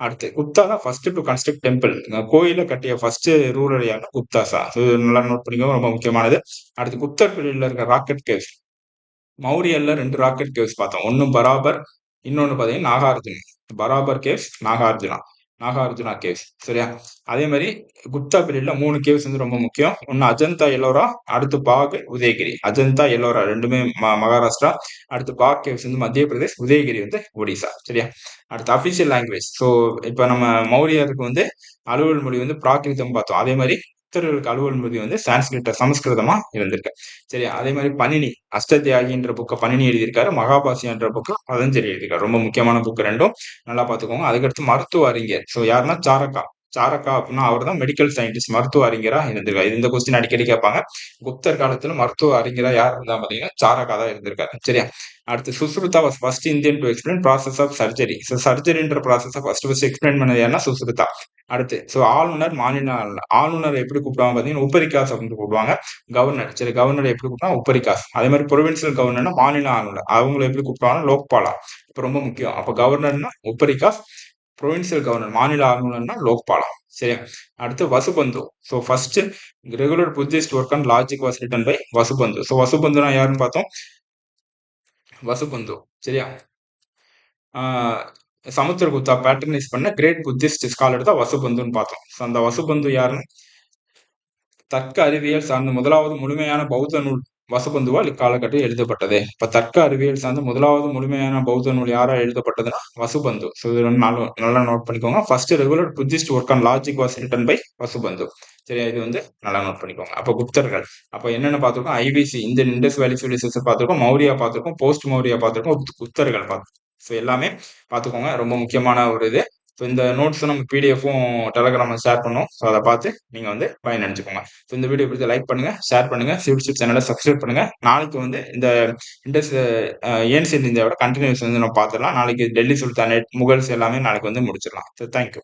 அடுத்து குப்தா தான் ஃபர்ஸ்ட் டு கன்ஸ்ட்ரக்ட் டெம்பிள். கோயில கட்டிய ஃபர்ஸ்ட் ரூலர் யாருன்னா குப்தாஸா. ஸோ நல்லா நோட் பண்ணிக்கோங்க, ரொம்ப முக்கியமானது. அடுத்து குப்தர் பீரியட்ல இருக்க ராக்கெட் கேவ்ஸ். மௌரியல்ல 2 ராக்கெட் கேவ்ஸ் பார்த்தோம். ஒண்ணு பராபர், இன்னொன்னு பார்த்தீங்கன்னா நாகார்ஜுனா. பராபர் கேவ்ஸ், நாகார்ஜுனா. நாகார்ஜுனா கேவ்ஸ். சரியா? அதே மாரி குப்தா பீரியட்ல 3 கேவ்ஸ் வந்து ரொம்ப முக்கியம். ஒண்ணு அஜந்தா, எல்லோரா, அடுத்து பாக், உதயகிரி. அஜந்தா, எல்லோரா 2மே மகாராஷ்டிரா. அடுத்து பாக் கேவ்ஸ் வந்து மத்திய பிரதேஷ், உதயகிரி வந்து ஒடிசா. சரியா? அடுத்து அபிஷியல் லாங்குவேஜ். ஸோ இப்ப நம்ம மௌரியருக்கு வந்து அலுவல் மொழி வந்து பிராகிருதம் பார்த்தோம். அதே மாரி புத்தர்களுக்கு அலுவல் மொழி வந்து சமஸ்கிருதமா இருந்திருக்கு. சரியா? அதே மாதிரி பணினி அஷ்டத்தியாகின்ற புக்க பணினி எழுதியிருக்காரு. மகாபாஷ்யன்ற புக்க பதஞ்சலி எழுதியிருக்காரு. ரொம்ப முக்கியமான புக் 2ம் நல்லா பார்த்துக்கோங்க. அதுக்கடுத்து மருத்துவ அறிஞர். ஸோ யாருன்னா சாரக்கா. சாரக்கா அப்படின்னா அவர் தான் மெடிக்கல் சயின்டிஸ்ட், மருத்துவ அறிஞரா இருந்திருக்காரு. இந்த கொஸ்டின் அடிக்கடி கேட்பாங்க. குப்தர் காலத்துல மருத்துவ அறிஞரா யார் இருந்தா பார்த்தீங்கன்னா சாரக்கா தான் இருந்திருக்காரு. சரியா? அடுத்து Sushruta was first Indian to explain process of surgery. So சர்ஜரின்ற ப்ராசஸை ஃபர்ஸ்ட் எக்ஸ்பிளைன் பண்ணது யாருன்னா சுஷ்ருதா. அடுத்து ஆளுநர், மாநில ஆளுநர். ஆளுநரை எப்படி கூப்பிடுவாங்க பார்த்தீங்கன்னா உபரிகாஸ் அப்படின்னு கூப்பிடுவாங்க. கவர்னர். சரி, கவர்னர் எப்படி கூப்பிட்டா உபரிகாஸ். அதே மாதிரி ப்ரொவின்சியல் கவர்னர்னா மாநில ஆளுநர். அவங்களை எப்படி கூப்பிடுவாங்கன்னா லோக்பாலா. இப்ப ரொம்ப முக்கியம். அப்ப கவர்னர்னா உபரிகாஸ், ப்ரொவின்சியல் கவர்னர் மாநில ஆளுநர்னா லோக்பாலா. சரியா? அடுத்து Vasubandhu. So first regular Buddhist work on logic was written by Vasubandhu. So வசுபந்துனா யாருன்னு பார்த்தோம். வசுபந்து. சரியா? சமுத்திரகுப்தா பேட்டர்னைஸ் பண்ண கிரேட் புத்திஸ்ட் ஸ்காலர் தான் வசுபந்துன்னு பார்த்தோம். ஸோ அந்த வசுபந்து யாருன்னு தர்க்க அறிவியல் சார்ந்த முதலாவது முழுமையான பௌத்த நூல் வசுபந்துவால் இக்காலகட்டத்தில் எழுதப்பட்டது. இப்ப தர்க்க அறிவியல் சார்ந்த முதலாவது முழுமையான பௌத்த நூல் யாரா எழுதப்பட்டதுன்னா வசுபந்து. ஸோ இது நல்லா நோட் பண்ணிக்கோங்க. First regular Buddhist work on logic was written by Vasubandhu. சரியா? இது வந்து நல்லா நோட் பண்ணிக்கோங்க. அப்ப குப்தர்கள் அப்ப என்னென்ன பார்த்திருக்கோம்? IBC Indian Indies valley civilisation பார்த்திருக்கோம், மௌரியா பார்த்திருக்கோம், போஸ்ட் மௌரியா பார்த்திருக்கோம், குப்தர்கள் பார்த்திருக்கோம். ஸோ எல்லாமே பார்த்துக்கோங்க. ரொம்ப முக்கியமான ஒரு இது. ஸோ இந்த நோட்ஸும் நம்ம பிடிஎஃப்பும் டெலகிராமில் ஷேர் பண்ணோம். ஸோ அதை பார்த்து நீங்கள் வந்து பயனடைஞ்சுக்கோங்க. ஸோ இந்த வீடியோ பிடிச்ச லைக் பண்ணுங்க, ஷேர் பண்ணுங்க, சிவிட் சேனலை சப்ஸ்கிரைப் பண்ணுங்க. நாளைக்கு வந்து இந்த இண்டஸ் ஏன்ஷியன்ட் இந்தியாவோட கண்டினியூஸ் வந்து நம்ம பார்த்துடலாம். நாளைக்கு டெல்லி சுல்தானேட், முகல்ஸ் எல்லாமே நாளைக்கு வந்து முடிச்சிடலாம். So thank you.